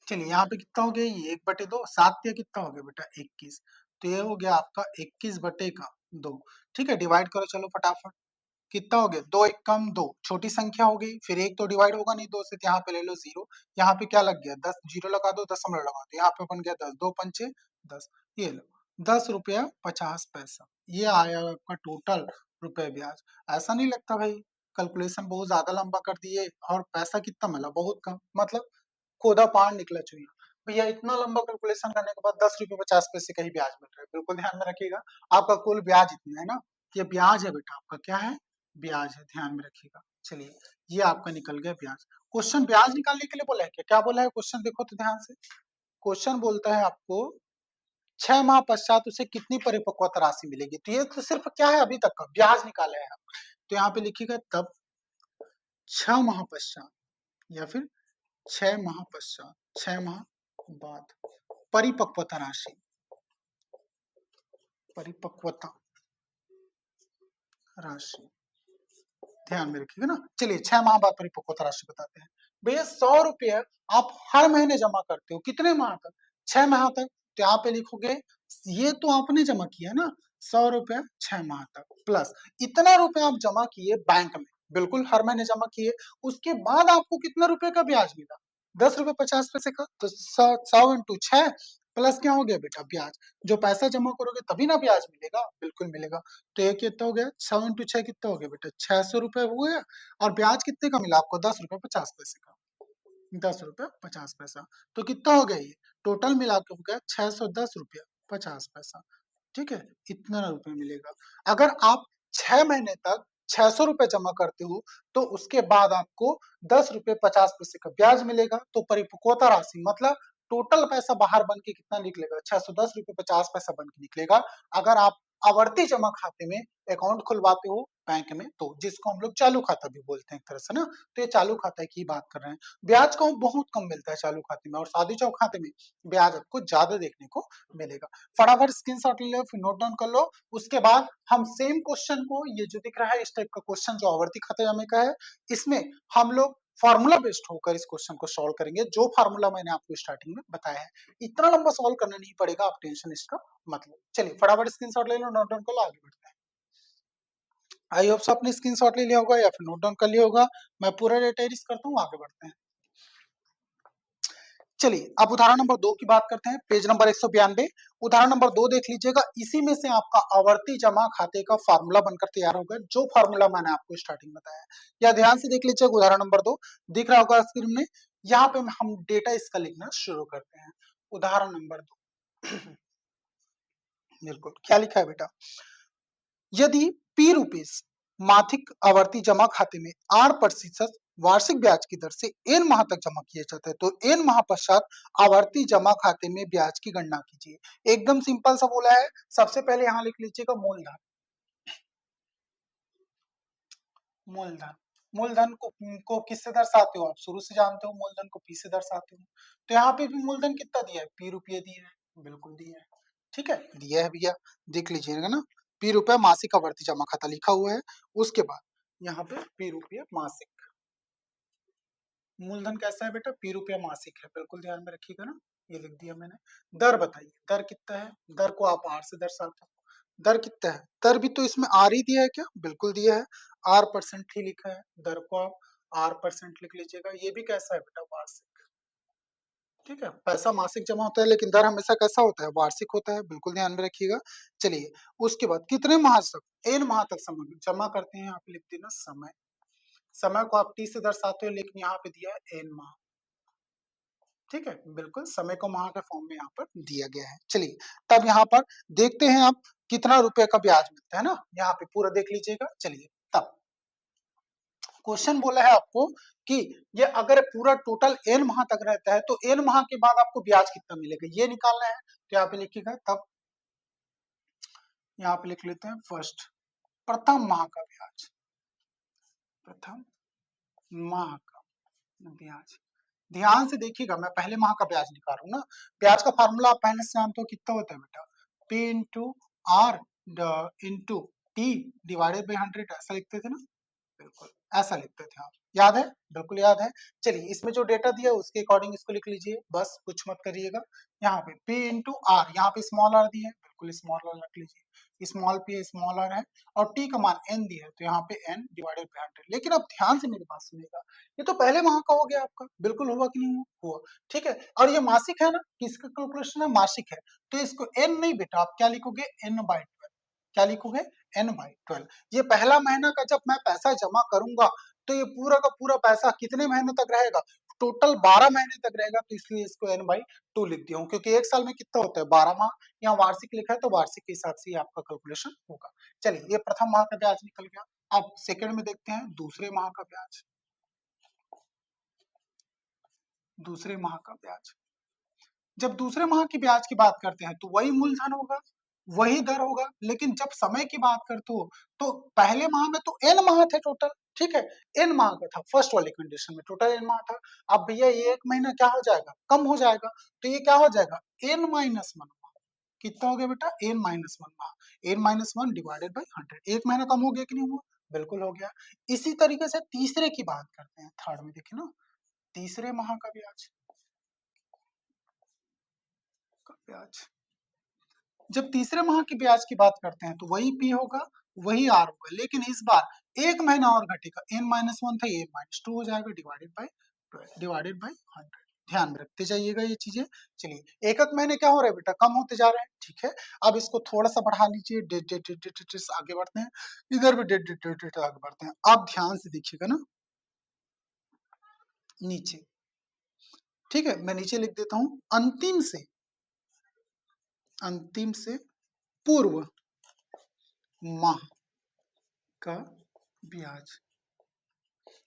चलिए यहाँ पे कितना हो गया, ये 1/2, 7 दिया कितना हो गया बेटा 21, तो ये हो गया आपका 21/2, ठीक है, डिवाइड करो चलो फटाफट, कितना हो गया, 2 1 कम 2, छोटी संख्या हो गई, फिर एक तो डिवाइड होगा नहीं 2 से, तो यहाँ पे ले लो 0, यहाँ पे क्या लग गया 10, जीरो लगा दो, दशमलव लगा दो, यहाँ पे बन गया 10, 2 पंचे 10, ये लो 10 रुपया 50 पैसा, ये आया आपका टोटल रुपए ब्याज। ऐसा नहीं लगता भाई कैलकुलेशन बहुत ज्यादा लंबा कर दिए और पैसा कितना मिला, बहुत कम, मतलब खोदा पार निकला चुहिया। भैया इतना लंबा कैलकुलेशन करने के बाद 10 रुपए 50 पैसे का ही ब्याज मिल रहा है, बिल्कुल ध्यान में रखिएगा। आपका कुल ब्याज इतना है ना, ये ब्याज है बेटा, आपका क्या है, ब्याज है, ध्यान में रखिएगा। चलिए ये आपका निकल गया ब्याज। क्वेश्चन ब्याज निकालने के लिए बोला है क्या, क्या बोला है क्वेश्चन, देखो तो ध्यान से। क्वेश्चन बोलता है आपको 6 माह पश्चात उसे कितनी परिपक्वता राशि मिलेगी, तो ये तो सिर्फ क्या है, अभी तक का ब्याज निकाला है। तो यहाँ पे लिखिएगा तब 6 माह पश्चात, या फिर 6 माह पश्चात, 6 माह बाद परिपक्वता राशि, परिपक्वता राशि, ध्यान में रखिएगा ना। चलिए 6 माह बाद परिपक्वता राशि बताते हैं। भैया 100 रुपये आप हर महीने जमा करते हो, कितने माह तक, 6 माह तक। तो यहाँ पे लिखोगे, ये तो आपने जमा किया ना, 100 रुपये 6 माह तक, प्लस इतना रुपए आप जमा किए बैंक में, बिल्कुल हर महीने जमा किए, उसके बाद आपको कितना रुपए का ब्याज मिला, 10 रुपए 50 पैसे का। तो 100 × 6 प्लस क्या हो गया बेटा, ब्याज। जो पैसा जमा करोगे तभी ना ब्याज मिलेगा, बिल्कुल मिलेगा। तो ये कितना हो गया, 100 × 6 कितना हो गया बेटा, 600 रुपए हुए। और ब्याज कितने का मिला आपको, 10 रुपए 50 पैसे का, 10 रुपए 50 पैसा। तो कितना हो गया ये, टोटल मिला के हो गया 610 रुपया 50 पैसा। ठीक है, इतना रुपए मिलेगा। अगर आप 6 महीने तक 600 रुपए जमा करते हो, तो उसके बाद आपको 10 रुपए 50 पैसे का ब्याज मिलेगा। तो परिपक्वता राशि मतलब टोटल पैसा बाहर बन के कितना निकलेगा, 610 रुपए 50 पैसा बन के निकलेगा। अगर आप आवर्ती जमा खाते में अकाउंट खुलवाते हो बैंक में, तो जिसको हम लोग चालू खाता भी बोलते हैं एक तरह से ना, तो ये चालू खाता की बात कर रहे हैं। ब्याज को बहुत कम मिलता है चालू खाते में, और सादी चौक खाते में ब्याज आपको ज्यादा देखने को मिलेगा। फटाफट स्क्रीनशॉट ले लो, फिर नोट डाउन कर लो। उसके बाद हम सेम क्वेश्चन को, ये जो दिख रहा है इस टाइप का क्वेश्चन जो आवर्ती खाता जमा का है, इसमें हम लोग फॉर्मूला बेस्ड होकर इस क्वेश्चन को सॉल्व करेंगे, जो फॉर्मूला मैंने आपको स्टार्टिंग में बताया है। इतना लंबा सॉल्व करना नहीं पड़ेगा, आप टेंशन इसका मतलब। चलिए फटाफट स्क्रीनशॉट ले लो, नोट डाउन कर लो, आगे बढ़ते हैं। आई होप सो आपने स्क्रीनशॉट ले लिया होगा या फिर नोट डाउन कर लिया होगा। मैं पूरा डेटा एरिज करता हूँ, आगे बढ़ते हैं। चलिए अब उदाहरण नंबर 2 की बात करते हैं, पेज नंबर 192। उदाहरण नंबर 2 देख लीजिएगा, इसी में से आपका आवर्ती जमा खाते का फार्मूला बनकर तैयार होगा, जो फार्मूला मैंने आपको स्टार्टिंग में बताया। या ध्यान से देख लीजिएगा, उदाहरण नंबर 2 दिख रहा होगा स्क्रीन में। यहाँ पे हम डेटा इसका लिखना शुरू करते हैं। उदाहरण नंबर 2 बिल्कुल, क्या लिखा है बेटा, यदि पी रुपीस मासिक आवर्ती जमा खाते में 8% वार्षिक ब्याज की दर से n माह तक जमा किया जाता है, तो n माह पश्चात आवर्ती जमा खाते में ब्याज की गणना कीजिए। एकदम सिंपल सा बोला है। सबसे पहले यहाँ लिख लीजिएगा मूलधन, मूलधन, मूलधन को किससे दर्शाते हो, आप शुरू से जानते हो, मूलधन को पी से दर्शाते हो। तो यहाँ पे भी मूलधन कितना दिया है, पी रुपये दिया है, बिल्कुल दिया है। ठीक है, दिया है भैया, देख लीजिएगा ना, पी रुपया मासिक आवर्ती जमा खाता लिखा हुआ है। उसके बाद यहाँ पे पी रुपया मासिक, मूलधन कैसा है बेटा, पी रुपया मासिक है, बिल्कुल ध्यान में रखिएगा ना, ये लिख दिया मैंने। दर बताइए, दर कितना है, दर को आप आर से दर्शाते हो। दर कितना है, दर भी तो इसमें आर ही दिया है क्या, बिल्कुल दिया है, आर परसेंट ही लिखा है। दर को आप आर परसेंट लिख लीजिएगा। ये भी कैसा है बेटा, वार्षिक। ठीक है, पैसा मासिक जमा होता है, लेकिन दर हमेशा कैसा होता है, वार्षिक होता है, बिल्कुल ध्यान में रखिएगा। चलिए उसके बाद कितने माह तक, एन माह तक समय जमा करते हैं, यहाँ पे लिख देना समय। समय को आप टी से दर्शाते हो, लेकिन यहाँ पे दिया है एन माह। ठीक है, बिल्कुल समय को माह के फॉर्म में यहाँ पर दिया गया है। चलिए तब यहाँ पर देखते हैं आप कितना रुपए का ब्याज मिलता है ना, यहाँ पे पूरा देख लीजिएगा। चलिए तब क्वेश्चन बोला है आपको कि ये अगर पूरा टोटल एन माह तक रहता है, तो एन माह के बाद आपको ब्याज कितना मिलेगा ये निकालना है। तो यहाँ पे लिखिएगा, तब यहाँ पे लिख लेते हैं फर्स्ट, प्रथम माह का ब्याज, प्रथम माह का ब्याज। ध्यान से देखिएगा, मैं पहले माह का ब्याज निकाल रहा हूँ ना। ब्याज का फार्मूला आप पहले से जानते हो, कितना होता है बेटा, P into R into T divided by 100, ऐसा लिखते थे ना, बिल्कुल ऐसा लिखते थे आप, याद है, बिल्कुल याद है। चलिए इसमें जो डेटा दिया है उसके अकॉर्डिंग इसको लिख लीजिए, बस कुछ मत करिएगा। यहाँ पे P इंटू आर, यहाँ पे स्मॉल आर दिया है, बिल्कुल स्मॉल आर रख लीजिए, स्मॉल P स्मॉल आर है, और T का मान N दिया है, तो यहाँ पे N डिवाइडेड बाई 100। लेकिन अब ध्यान से मेरी बात सुनिएगा, ये तो पहले माह का हो गया आपका, बिल्कुल हुआ कि नहीं हुआ, हुआ। ठीक है, और ये मासिक है ना, किसका कैलकुलेशन है, मासिक है, तो इसको N नहीं बेटा, आप क्या लिखोगे, N बाई 12, क्या लिखोगे, n/12। ये पहला महीना का जब मैं पैसा जमा करूंगा तो ये पूरा का पूरा पैसा कितने महीनों तक रहेगा, टोटल 12 महीने तक रहेगा, तो इसलिए इसको n/2 लिख दिया हूं, क्योंकि एक साल में कितना होता है 12 माह, यहाँ वार्षिक लिखा है तो वार्षिक के हिसाब से आपका कैलकुलेशन होगा। चलिए ये प्रथम माह का ब्याज निकल गया। अब सेकंड में देखते हैं दूसरे माह का ब्याज। दूसरे माह का ब्याज, जब दूसरे माह की ब्याज की बात करते हैं तो वही मूलधन होगा, वही दर होगा, लेकिन जब समय की बात करते हो तो पहले माह में तो n माह थे टोटल, ठीक है, n माह का था, फर्स्ट वाली कंडीशन में टोटल n माह था। अब भैया ये एक महीना क्या हो जाएगा, कम हो जाएगा, तो ये क्या हो जाएगा n-1 माह। कितना हो गया बेटा, n-1 माह, n-1 डिवाइडेड बाई 100। एक महीना कम हो गया कि नहीं हुआ, बिल्कुल हो गया। इसी तरीके से तीसरे की बात करते हैं, थर्ड में देखिए ना, तीसरे माह का ब्याज, जब तीसरे माह की ब्याज की बात करते हैं तो वही पी होगा, वही आर होगा, लेकिन इस बार एक महीना और घटेगा, n-1 था, n-2 हो जाएगा, डिवाइडेड बाई 100। ध्यान में रखते जाइएगा ये चीजें। चलिए एक एक महीने क्या हो रहा है बेटा, कम होते जा रहे हैं, ठीक है। अब इसको थोड़ा सा बढ़ा लीजिए, date date date date date आगे बढ़ते हैं, इधर भी डेट डेट डेट डेट आगे बढ़ते हैं। आप ध्यान से देखिएगा ना नीचे, ठीक है, मैं नीचे लिख देता हूं, अंतिम से पूर्व माह का ब्याज।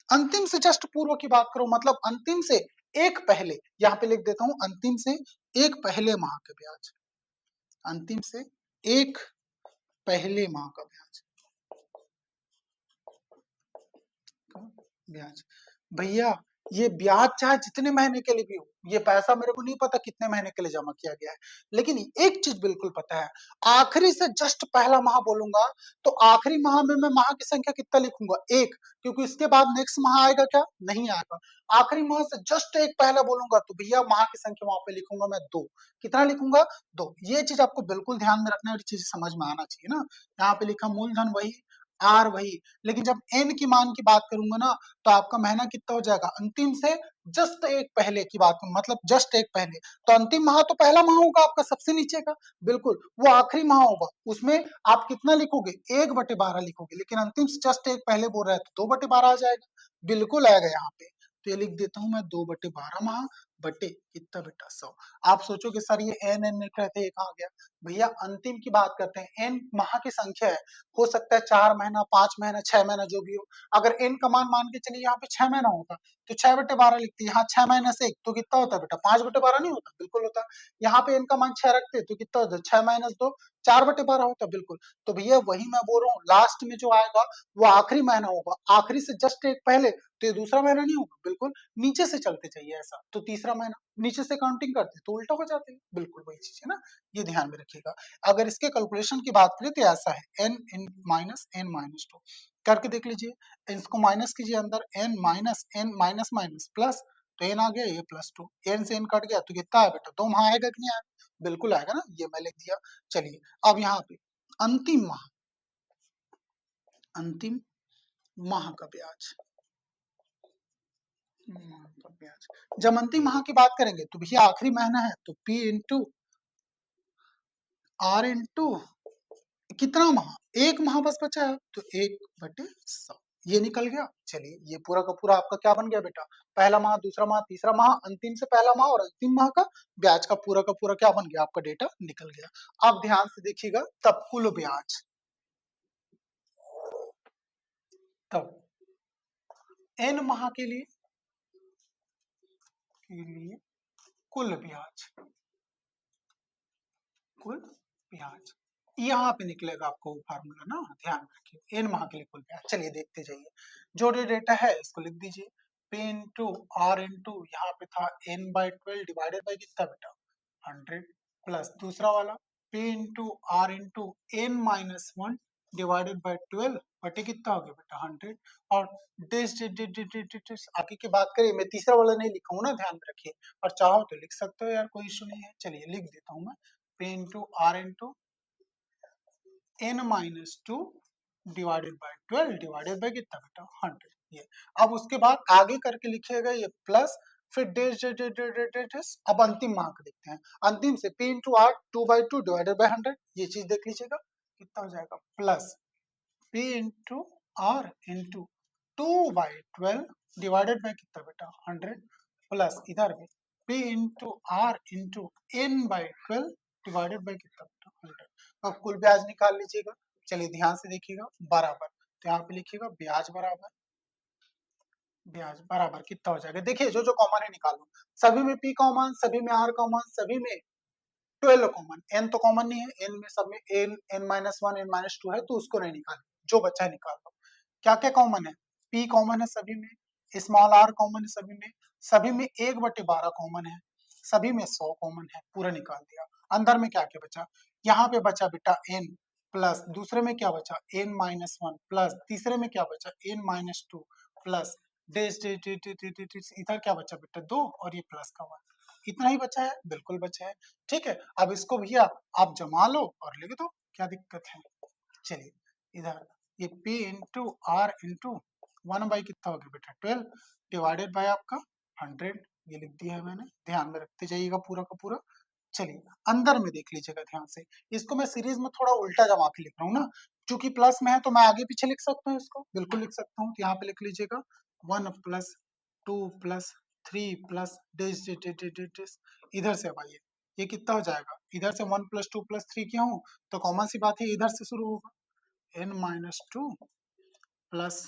अंतिम से जस्ट पूर्व की बात करो, मतलब अंतिम से एक पहले, यहां पे लिख देता हूं अंतिम से एक पहले माह का ब्याज, अंतिम से एक पहले माह का ब्याज। भैया ये ब्याज चाहे जितने महीने के लिए भी हो, ये पैसा मेरे को नहीं पता कितने महीने के लिए जमा किया गया है, लेकिन एक चीज बिल्कुल पता है, आखिरी से जस्ट पहला माह बोलूंगा तो आखिरी माह में मैं माह की संख्या कितना लिखूंगा, एक, क्योंकि इसके बाद नेक्स्ट माह आएगा क्या, नहीं आएगा। आखिरी माह से जस्ट एक पहले बोलूंगा तो भैया माह की संख्या वहां पे लिखूंगा मैं दो। कितना लिखूंगा, दो। ये चीज आपको बिल्कुल ध्यान में रखना है, चीज समझ में आना चाहिए ना। यहाँ पे लिखा मूलधन वही, आर वही, लेकिन जब एन की मान की बात करूंगा ना तो आपका महीना कितना हो जाएगा, अंतिम से जस्ट एक पहले की बात, मतलब जस्ट एक पहले, तो अंतिम माह तो पहला माह होगा आपका सबसे नीचे का, बिल्कुल वो आखिरी माह होगा, उसमें आप कितना लिखोगे, 1/12 लिखोगे, लेकिन अंतिम से जस्ट एक पहले बोल रहा है तो 2/12 आ जाएगा, बिल्कुल आएगा यहाँ पे। तो ये लिख देता हूं मैं 2/12 माह बटे कितना बेटा 100। आप सोचोगे सर ये एन एन लिख रहे थे ये कहाँ गया, भैया अंतिम की बात करते हैं, एन माह की संख्या है, हो सकता है 4 महीना, 5 महीना, 6 महीना जो भी हो। अगर n का मान के चलिए यहाँ पे 6 महीना होता तो 6/12 लिखते, यहाँ 6 माइनस एक तो कितना होता है बेटा, 5/12 नहीं होता, बिल्कुल होता। यहाँ पे n का मान 6 रखते तो कितना होता, 6 - 2 4/12 होता, बिल्कुल। तो भैया वही मैं बोल रहा हूँ, लास्ट में जो आएगा वो आखिरी महीना होगा, आखिरी से जस्ट एक पहले, तो ये दूसरा महीना नहीं होगा, बिल्कुल नीचे से चलते चाहिए ऐसा, तो तीसरा महीना नीचे से काउंटिंग करते तो उल्टा हो जाते हैं, बिल्कुल वही चीज है ना, ये ध्यान में रखिएगा। अगर इसके कैलकुलेशन की बात करें तो ऐसा है, n-n-2 करके देख लीजिए, इसको माइनस कीजिए, अंदर n-n माइनस प्लस, तो n आ गया, ये +2, n से n कट गया तो कितना है बेटा, 2 माह आएगा कि नहीं आएगा, बिल्कुल आएगा ना, ये मैं लिख दिया। चलिए अब यहाँ पे अंतिम माह, अंतिम माह का ब्याज, माह का ब्याज, जब अंतिम माह की बात करेंगे तो भैया आखिरी महीना है तो P इंटू R इंटू कितना माह, एक माह बस बचा है तो 1/100, ये निकल गया। चलिए ये पूरा का पूरा आपका क्या बन गया बेटा, पहला माह, दूसरा माह, तीसरा माह, अंतिम से पहला माह और अंतिम माह का ब्याज का पूरा क्या बन गया, आपका डेटा निकल गया। अब ध्यान से देखिएगा, तब कुल ब्याज, तब n माह के लिए कुल ब्याज, कुल ब्याज यहाँ पे निकलेगा आपको फार्मूला ना, ध्यान में रखिए, n माह के लिए कुल ब्याज। चलिए देखते जाइए, जो डेटा है इसको लिख दीजिए, P इंटू आर इंटू यहाँ पे था n/12 डिवाइडेड बाई कितना बेटा 100, प्लस दूसरा वाला P into R into n-1 divided by 12 बटे कितना हो गया बेटा 100, और आगे की बात करिए, मैं तीसरा वाला नहीं लिखा हूँ ना, ध्यान में रखिए, और चाहो तो लिख सकते हो यार, कोई इशू नहीं है। चलिए लिख देता हूँ मैं, P into R into n-2 divided by 12 divided by कितना बेटा 100, ये। अब उसके बाद आगे करके लिखिएगा ये प्लस, फिर डेस, अब अंतिम माह का देखते हैं, अंतिम से P into R 2/2 divided by 100, ये चीज देख लीजिएगा कितना हो जाएगा plus P into R into 2/12 divided by कितना बेटा 100 प्लस इधर भी P into R into n/12 divided by कितना बेटा 100। अब कुल ब्याज निकाल लीजिएगा। चलिए ध्यान से देखिएगा बराबर, तो यहाँ पे लिखिएगा ब्याज बराबर कितना हो जाएगा। देखिए जो जो कॉमन है निकालो, सभी में P कॉमन, सभी में R कॉमन, सभी में 12 कॉमन, n तो कॉमन नहीं है, n में सब में n-1 n-2 है तो उसको नहीं निकाले, जो बचा है निकाल लो। क्या क्या कॉमन है, P कॉमन है सभी में, स्मॉल r कॉमन है सभी में 1/12 कॉमन है, सभी में 100 कॉमन है, पूरा निकाल दिया। अंदर में क्या क्या बचा, यहाँ पे बचा बेटा n प्लस दूसरे में क्या बचा n-1 प्लस तीसरे में क्या बचा n-2 प्लस डेस इधर क्या बचा बेटा 2 और ये प्लस का 1, इतना ही बचा है, बिल्कुल बचा है। ठीक है, अब इसको भैया आप जमा लो और लिख दो, क्या दिक्कत है। चलिए इधर ये P इंटू आर इंटू 1/, कितना हो गया बेटा 12 डिवाइडेड बाय आपका 100, ये लिख दिया है मैंने, ध्यान में रखते जाइएगा पूरा का पूरा। चलिए अंदर में देख लीजिएगा ध्यान से, इसको मैं सीरीज में थोड़ा उल्टा जमा के लिख रहा हूँ ना, क्योंकि प्लस में है तो मैं आगे पीछे लिख सकता हूँ, इसको बिल्कुल लिख सकता हूँ। यहाँ पे लिख लीजिएगा 1 प्लस 2 प्लस 3 प्लस डेस, इधर से अब आइए ये कितना हो जाएगा, इधर से 1 प्लस 2 प्लस 3 किया हूँ तो कॉमन सी बात है इधर से शुरू होगा n-2 plus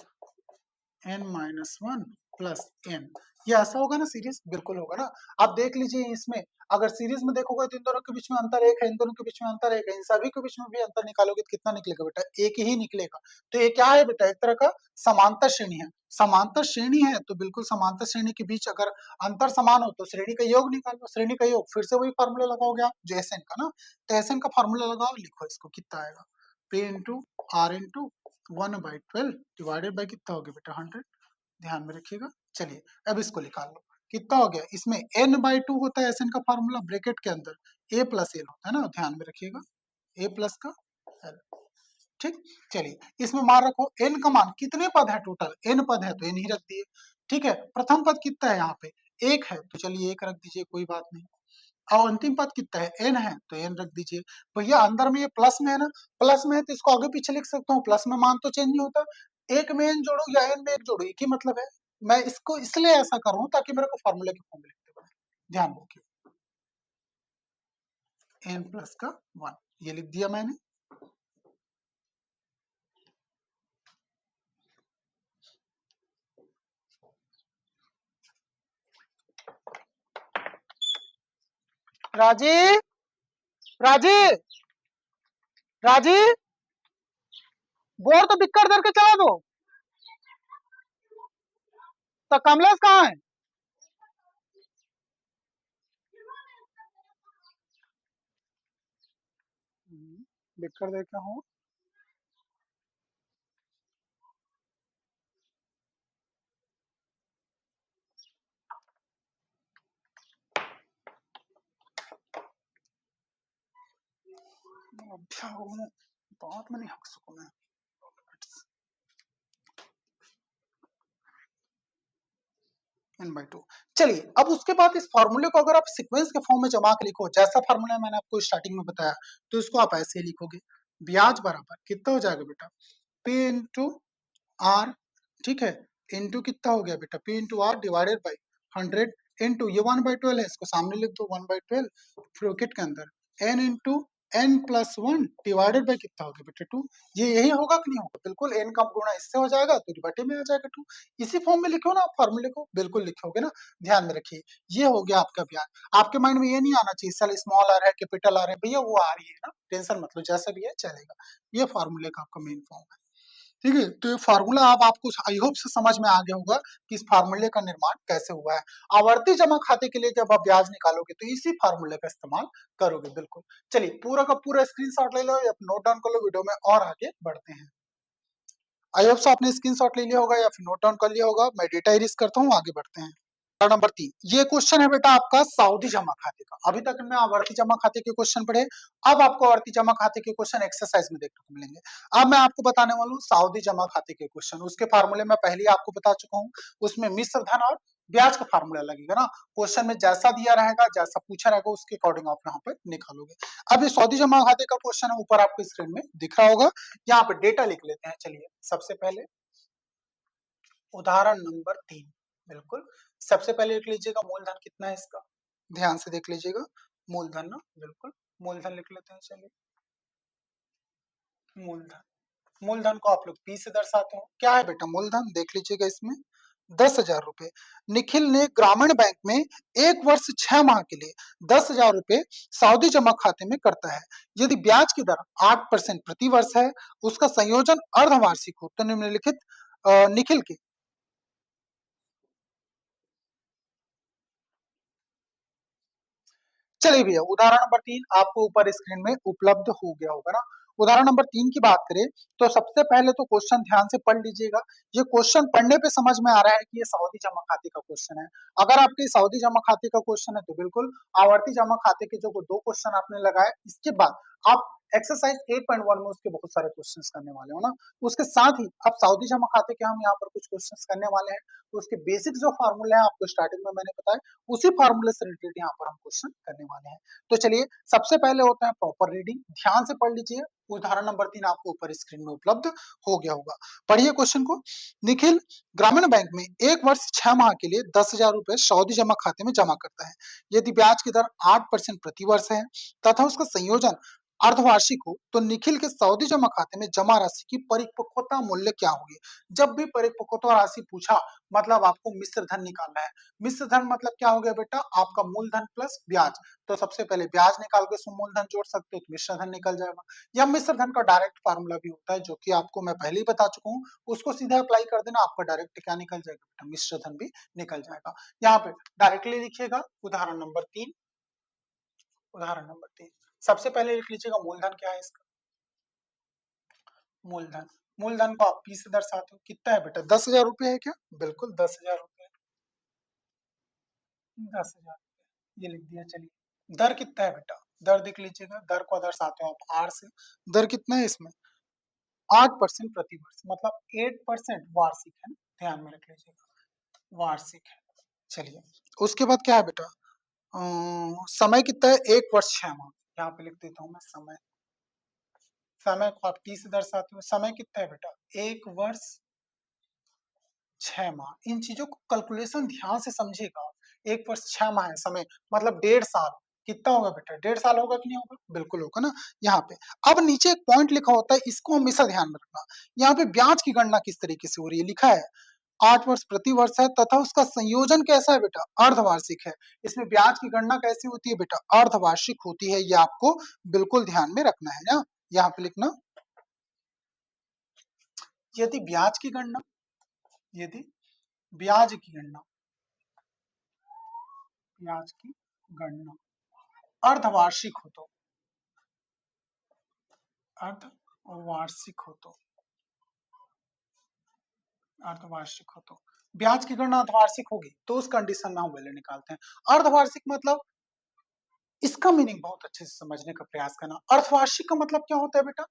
n-1 plus n, ये ऐसा होगा ना सीरीज, बिल्कुल होगा ना। आप देख लीजिए इसमें अगर सीरीज में देखोगे तो इन दोनों के बीच में अंतर एक है, इन दोनों के बीच में अंतर एक है, इन सभी के बीच में भी अंतर निकालोगे तो कितना निकलेगा बेटा, एक ही निकलेगा। तो ये क्या है बेटा, एक तरह का समांतर श्रेणी है, समांतर श्रेणी है तो बिल्कुल समांतर श्रेणी के बीच अगर अंतर समान हो तो श्रेणी का योग निकाल लो, श्रेणी का योग फिर से वही फार्मूला लगाओगे आप जो एस एन का ना, तो एस एन का फार्मूला लगाओ, लिखो इसको कितना आएगा P into R into 1/12 divided by कितना हो गया बेटा 100, ध्यान में रखिएगा। चलिए अब इसको निकाल लो, कितना हो गया, इसमें n/2 होता है एसएन का फार्मूला, ब्रैकेट के अंदर a प्लस एल होता है ना, ध्यान में रखिएगा a प्लस का एल। ठीक, चलिए इसमें मान रखो n का मान, कितने पद है टोटल, n पद है तो n ही रख दिए। ठीक है, प्रथम पद कितना है यहाँ पे एक है तो चलिए एक रख दीजिए, कोई बात नहीं। और अंतिम पद कितना है n है तो n रख दीजिए। भैया अंदर में ये प्लस में है ना, प्लस में है तो इसको आगे पीछे लिख सकता हूँ, प्लस में मान तो चेंज नहीं होता, एक में n जोड़ो या n में एक जोड़ो एक ही मतलब है। मैं इसको इसलिए ऐसा कर रहा हूँ ताकि मेरे को फॉर्मूले के फॉर्म में लिखते बने, ध्यान रखिए n प्लस का 1, ये लिख दिया मैंने। राजी राजी राजी, बोर्ड तो बिक्कर करके चला दो, तो कमलेश कहाँ है। बिक्कर दे क्या हूँ, बहुत में नहीं हक सकूं मैं। n/2, चलिए अब उसके बाद इस फॉर्मूले को अगर आप सीक्वेंस के फॉर्म में जमा के लिखो, जैसा फॉर्मूला मैंने आपको स्टार्टिंग में बताया, तो इसको आप ऐसे ही लिखोगे, ब्याज बराबर कितना हो जाएगा बेटा P इंटू आर, ठीक है, इंटू कितना हो गया बेटा P into R divided by 100 into ये 1/12 है, इसको सामने लिख दो 1/12 ब्रैकेट के अंदर n into n plus 1 divided by कितना हो गया बेटा 2, ये यही होगा कि नहीं होगा, बिल्कुल n का गुणा इससे हो जाएगा तो बटे में आ जाएगा 2, इसी फॉर्म में लिखो ना आप फॉर्मूले को, बिल्कुल लिखोगे ना, ध्यान में रखिए। ये हो गया आपका ब्याज, आपके माइंड में ये नहीं आना चाहिए साल स्मॉल आर है कैपिटल आर है, भैया वो आ रही है ना, टेंशन मत लो, जैसा भी है चलेगा, ये फॉर्मूले का आपका मेन फॉर्म है। ठीक है, तो ये फार्मूला अब आपको आई होप से समझ में आ गया होगा कि इस फार्मूले का निर्माण कैसे हुआ है। आवर्ती जमा खाते के लिए जब आप ब्याज निकालोगे तो इसी फार्मूले का इस्तेमाल करोगे, बिल्कुल। चलिए पूरा का पूरा स्क्रीनशॉट ले लो या नोट डाउन कर लो, वीडियो में और आगे बढ़ते हैं। आई होप से आपने स्क्रीनशॉट ले लिया होगा या फिर नोट डाउन कर लिया होगा, मैं डेटा इरेज करता हूँ, आगे बढ़ते हैं। नंबर 3, ये क्वेश्चन है बेटा आपका साउदी जमा खाते का। अभी तक में आवर्ती जमा खाते के क्वेश्चन पढ़े, अब आपको आवर्ती जमा खाते के क्वेश्चन एक्सरसाइज में देखने को मिलेंगे। अब मैं आपको बताने वाला हूँ साउदी जमा खाते के क्वेश्चन। उसके फार्मूले मैं पहले ही आपको बता चुका हूँ, उसमें मिश्र धन और ब्याज का फार्मूला लगेगा ना। क्वेश्चन में जैसा दिया रहेगा, जैसा पूछा रहेगा, उसके अकॉर्डिंग आप यहाँ पे निकालोगे। अब ये सऊदी जमा खाते का क्वेश्चन है, ऊपर आपको स्क्रीन में दिख रहा होगा। यहाँ पे डेटा लिख लेते हैं। चलिए सबसे पहले उदाहरण नंबर 3, बिल्कुल सबसे पहले लिख लीजिएगा मूलधन कितना है इसका, ध्यान से देख लीजिएगा। मूलधन ना, बिल्कुल मूलधन लिख लेते हैं। चलिए मूलधन, मूलधन को आप लोग पी से दर्शाते हो। क्या है बेटा मूलधन, देख लीजिएगा इसमें 10,000 रुपए। निखिल ने ग्रामीण बैंक में 1 वर्ष 6 माह के लिए 10,000 रुपए सावधि जमा खाते में करता है। यदि ब्याज की दर 8% प्रति वर्ष है, उसका संयोजन अर्धवार्षिक हो तो निम्नलिखित निखिल के, चलिए भैया उदाहरण नंबर 3 आपको ऊपर स्क्रीन में उपलब्ध हो गया होगा ना। उदाहरण नंबर 3 की बात करें तो सबसे पहले तो क्वेश्चन ध्यान से पढ़ लीजिएगा। ये क्वेश्चन पढ़ने पे समझ में आ रहा है कि ये सावधि जमा खाते का क्वेश्चन है। अगर आपके सावधि जमा खाते का क्वेश्चन है तो बिल्कुल आवर्ती जमा खाते के जो दो क्वेश्चन आपने लगाए, इसके बाद आप एक्सरसाइज 8.1 में उसके बहुत सारे क्वेश्चंस करने वाले हो ना। उसके साथ ही अब सावधि जमा खाते के हम यहाँ पर कुछ क्वेश्चंस करने वाले हैं। तो उसके बेसिक जो फार्मूला है आपको स्टार्टिंग में मैंने बताया, उसी फार्मूले से रिलेटेड यहाँ पर हम क्वेश्चन करने वाले हैं। तो चलिए सबसे पहले होता है प्रॉपर रीडिंग, ध्यान से पढ़ लीजिए। उदाहरण नंबर 3 आपको ऊपर स्क्रीन में उपलब्ध हो गया होगा। पढ़िए क्वेश्चन को। निखिल ग्रामीण बैंक में 1 वर्ष 6 माह के लिए 10,000 रुपए सावधि जमा खाते में जमा करता है। यदि ब्याज की दर 8% प्रति वर्ष है तथा उसका संयोजन अर्धवार्षिक हो तो निखिल के सावधि जमा खाते में जमा राशि की परिपक्वता मूल्य क्या होगी। जब भी परिपक्वता राशि पूछा मतलब आपको मिश्र धन निकालना है। मिश्र धन मतलब क्या हो गया बेटा, आपका मूलधन प्लस ब्याज। तो सबसे पहले ब्याज निकाल के उसमें मूलधन जोड़ सकते हो तो मिश्र धन निकल जाएगा। या मिश्र धन का डायरेक्ट फार्मूला भी होता है जो कि आपको मैं पहले ही बता चुका हूँ, उसको सीधा अप्लाई कर देना, आपका डायरेक्ट क्या निकल जाएगा बेटा, मिश्र धन भी निकल जाएगा। यहाँ पे डायरेक्टली लिखिएगा उदाहरण नंबर 3। उदाहरण नंबर 3 सबसे पहले लिख लीजिएगा मूलधन क्या है इसका। मूलधन, मूलधन को आप पी से दर्शाते हो, कितना है बेटा 10,000 रुपए है क्या, बिल्कुल 10,000 रुपए। 10,000 ये लिख दिया। चलिए दर कितना है बेटा, दर देख लीजिएगा, दर को दर्शाते हो आप आर से। दर कितना है इसमें 8% प्रति वर्ष, मतलब 8% वार्षिक है ना, ध्यान में रख लीजिएगा वार्षिक है। चलिए उसके बाद क्या है बेटा, समय कितना है 1 वर्ष 6 माह। यहाँ पे लिख देता हूँ मैं समय। समय को आप टी से दर्शाते हो। समय कितना है बेटा 1 वर्ष 6 माह। इन चीजों को कैलकुलेशन ध्यान से समझिएगा। 1 वर्ष 6 माह है समय, मतलब 1.5 साल। कितना होगा बेटा 1.5 साल होगा कि नहीं होगा, बिल्कुल होगा ना। यहाँ पे अब नीचे एक पॉइंट लिखा होता है, इसको हमेशा ध्यान में रखना। यहाँ पे ब्याज की गणना किस तरीके से हो रही है, लिखा है 8 वर्ष प्रति वर्ष है तथा उसका संयोजन कैसा है बेटा, अर्धवार्षिक है। इसमें ब्याज की गणना कैसी होती है बेटा, अर्धवार्षिक होती है। ये आपको बिल्कुल ध्यान में रखना है ना। यहाँ पे लिखना यदि ब्याज की गणना, यदि ब्याज की गणना, ब्याज की गणना अर्धवार्षिक हो तो, अर्धवार्षिक हो तो, अर्धवार्षिक हो तो ब्याज की गणना अर्धवार्षिक होगी तो उस कंडीशन में हम वैल्यू निकालते हैं। अर्धवार्षिक मतलब, इसका मीनिंग बहुत अच्छे से समझने का प्रयास करना। अर्धवार्षिक का मतलब क्या होता है बेटा,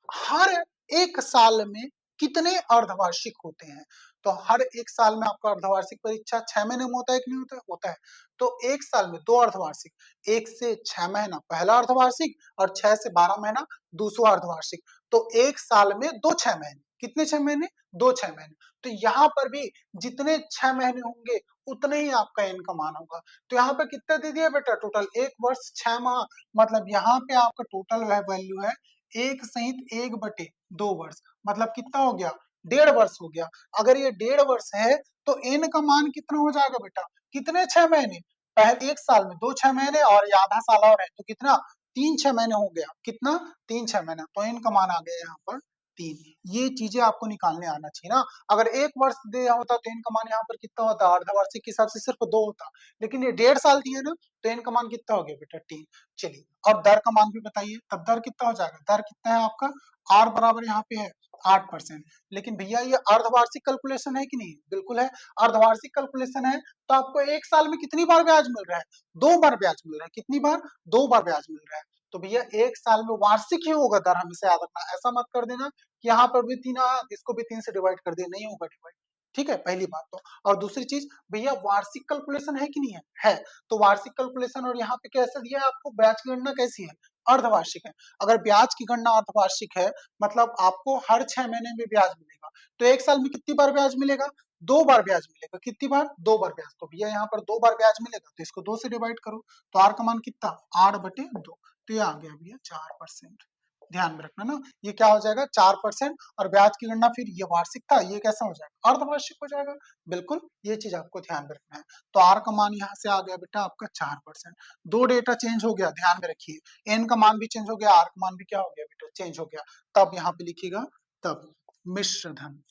हर 1 साल में कितने अर्धवार्षिक होते हैं। तो हर 1 साल में आपका अर्धवार्षिक परीक्षा 6 महीने में होता है कि नहीं होता है, होता है। तो 1 साल में 2 अर्धवार्षिक, 1 से 6 महीना पहला अर्धवार्षिक और 6 से 12 महीना दूसरा अर्धवार्षिक। तो 1 साल में 2 6 महीने, कितने 6 महीने, 2 6 महीने। तो यहाँ पर भी जितने 6 महीने होंगे उतने ही आपका एन का मान होगा। तो यहाँ पे कितना दे दिया बेटा टोटल 1 वर्ष 6 माह, मतलब यहाँ पे आपका टोटल वैल्यू है 1/1/2 वर्ष, मतलब कितना हो गया 1.5 वर्ष हो गया। अगर ये 1.5 वर्ष है तो एन का मान कितना हो जाएगा बेटा, कितने 6 महीने, पहले 1 साल में 2 6 महीने और ये आधा साल और है तो कितना 3 6 महीने हो गया, कितना 3 6 महीने। तो एन का मान आ गया यहाँ पर 3। ये चीजें आपको निकालने आना चाहिए ना। अगर 1 वर्ष दिया होता तो एन का मान यहाँ पर कितना होता, अर्धवार्षिक के हिसाब से सिर्फ 2 होता, लेकिन ये 1.5 साल दिए ना तो एन का मान कितना हो गया बेटा 3। चलिए अब दर का मान भी बताइए, तब दर कितना हो जाएगा, दर कितना है आपका, आर बराबर यहाँ पे है 8%। लेकिन भैया ये अर्धवार्षिक कैलकुलेशन है कि नहीं? बिल्कुल है। अर्धवार्षिक कैलकुलेशन है तो आपको एक साल में कितनी बार ब्याज मिल रहा है? 2 बार ब्याज मिल रहा है। कितनी बार? 2 बार ब्याज मिल रहा है। तो भैया एक साल में वार्षिक ही होगा दर, हमेशा याद रखना। ऐसा मत कर देना कि यहाँ पर भी 3 आया, इसको भी 3 से डिवाइड कर दिया, नहीं होगा डिवाइड। ठीक है, पहली बात तो। और दूसरी चीज, भैया वार्षिक कैलकुलेशन है कि नहीं है? है। तो वार्षिक कैलकुलेशन, और यहाँ पे कैसे दिया है आपको? ब्याज की गणना कैसी है? अर्धवार्षिक है। अगर ब्याज की गणना अर्धवार्षिक है मतलब आपको हर 6 महीने में ब्याज मिलेगा। तो एक साल में कितनी बार ब्याज मिलेगा? 2 बार ब्याज मिलेगा। कितनी बार? 2 बार ब्याज। तो भैया यहाँ पर 2 बार ब्याज मिलेगा तो इसको 2 से डिवाइड करो। तो आर का मान कितना? 8/2। तो ये आ गया भैया 4%। ध्यान में रखना ना, ये क्या हो जाएगा? 4%। और ब्याज की गणना फिर ये वार्षिक था, ये कैसा हो जाएगा? अर्धवार्षिक हो जाएगा। बिल्कुल, ये चीज आपको ध्यान में रखना है। तो आर का मान यहाँ से आ गया बेटा आपका 4%। दो डेटा चेंज हो गया, ध्यान में रखिए। एन का मान भी चेंज हो गया, आर का मान भी क्या हो गया बेटा? चेंज हो गया। तब यहाँ पे लिखिएगा, तब मिश्र धन,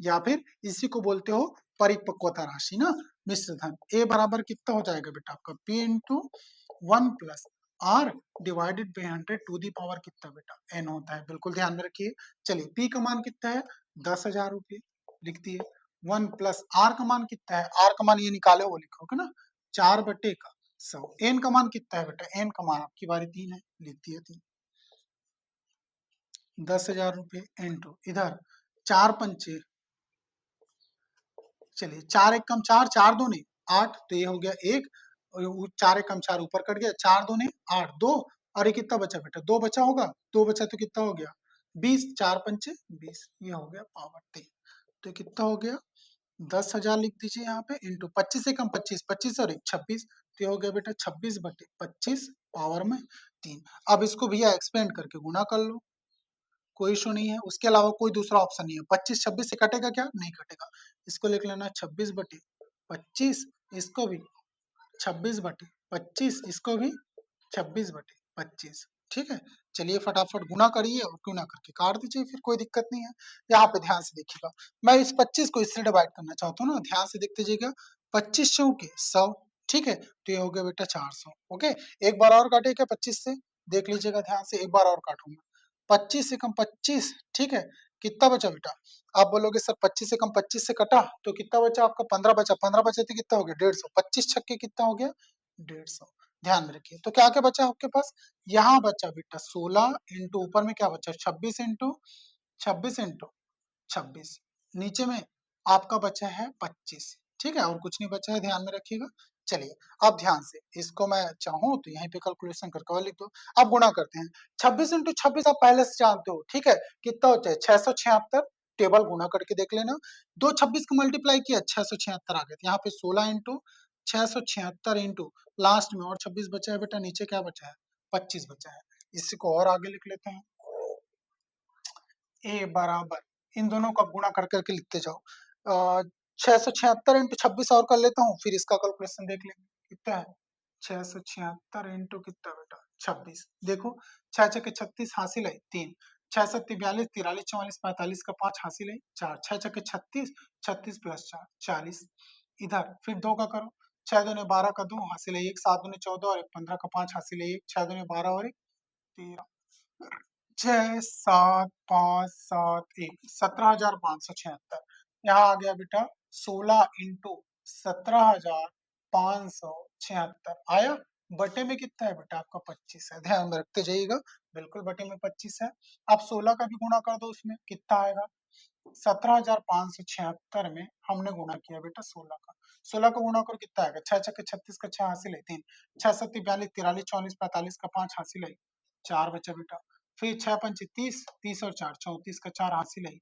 या फिर इसी को बोलते हो परिपक्वता राशि ना, मिश्र धन। ए बराबर कितना हो जाएगा बेटा आपका? P into 1 + R divided by 100 to the power कितना बेटा? एन होता है। बिल्कुल ध्यान में रखिए। चलिए, पी का मान कितना है? 10,000 रुपये लिख दिए। 1 + आर का मान कितना है? आर का मान ये निकाले वो लिखोगे ना, 4/100। एन का मान कितना है बेटा? एन का मान आपकी बारी 3 है, लिख दिए 3। 10,000 रुपये इंटू इधर 4 × 5, चलिए 4 × 1 = 4, 4 × 2 = 8, तो ये हो गया 1। और 4 × 1 = 4 ऊपर कट गया, 4 × 2 = 8, 2। और ये कितना बचा बेटा? 2 बचा होगा, 2 बचा तो कितना हो गया? 20, 4 × 5 = 20, ये हो गया पावर 3। तो कितना हो गया? 10,000 लिख दीजिए यहाँ पे, इंटू 25 × 25, 25 और 1 26, तो ये हो गया बेटा 26/25 पावर में 3। अब इसको भैया एक्सपेंड करके गुणा कर लो, कोई इशू नहीं है। उसके अलावा कोई दूसरा ऑप्शन नहीं है। 25 26 से कटेगा क्या? नहीं कटेगा। इसको लिख लेना 26/25, इसको भी 26/25, इसको भी 26/25। ठीक है, चलिए फटाफट गुणा करिए और गुणा करके काट दीजिए, फिर कोई दिक्कत नहीं है। यहाँ पे ध्यान से देखिएगा, मैं इस 25 को इससे डिवाइड करना चाहता हूँ ना, ध्यान से देखते जाइएगा। 25 के 100, ठीक है, तो ये हो गया बेटा 400। ओके, एक बार और काटे क्या 25 से? देख लीजिएगा ध्यान से, एक बार और काटूंगा। 25 से कम 25, ठीक है, कितना बचा बेटा? आप बोलोगे सर 25 से कम 25 से कटा तो कितना बचा आपका? 15 बचा। 15 बचे तो कितना हो गया? 150। 25 छक्के कितना हो गया? 150। ध्यान में रखिए। तो क्या क्या बचा आपके पास? यहाँ बचा बेटा 16 इंटू ऊपर में क्या बचा? 26 इंटू 26 नीचे में आपका बचा है 25। ठीक है, और कुछ नहीं बचा है, ध्यान में रखिएगा। चलिए, अब ध्यान से इसको मैं चाहूं तो यहीं पे कैलकुलेशन करके और लिख दो। अब गुणा करते हैं। 26 इंटू 26 आप पहले से जानते हो, ठीक है, कितना होता है? 676। टेबल गुणा करके देख लेना। दो 26 को मल्टीप्लाई किया, 676 आ गया। यहाँ पे 16 इंटू 676 इंटू लास्ट में और 26 बचा है बेटा, नीचे क्या बचा है? 25 बचा है। इसी को और आगे लिख लेते हैं। ए बराबर, इन दोनों का गुणा कर करके लिखते जाओ। 676 इंटू 26 और कर लेता हूँ, फिर इसका कैलकुलेशन देख लेंगे कितना है। 676 इंटू कितना बेटा? 26। देखो, 6 × 6 = 36 हासिल है 3, 6 × 7 = 42, 43 44 45 का 5 हासिल है 4, 6 × 36, 36 + 4 40। इधर फिर 2 का करो, 6 × 2 = 12 का 2 हासिल है 1, 7 × 2 = 14 और 1 15 का 5 हासिल है 1, 6 × 2 = 12 और 1 13, 6 7 5 7 1, 17,576। यहाँ आ गया बेटा 16 इंटू 17,576 आया। बटे में कितना है बेटा आपका? 25 है, ध्यान में रखते जाइएगा। बिल्कुल बटे में 25 है। अब 16 का भी गुणा कर दो, उसमें कितना आएगा? 17,576 में हमने गुणा किया बेटा 16 का। 16 का गुणा करो, कितना आएगा? 6 × 6 = 36 का 6 हासिल है 3, 6 × 7 = 42, 43 44 45 का 5 हासिल है 4 बचा बेटा। फिर 6 × 5 = 30, 30 और 4 34 का 4 हासिल है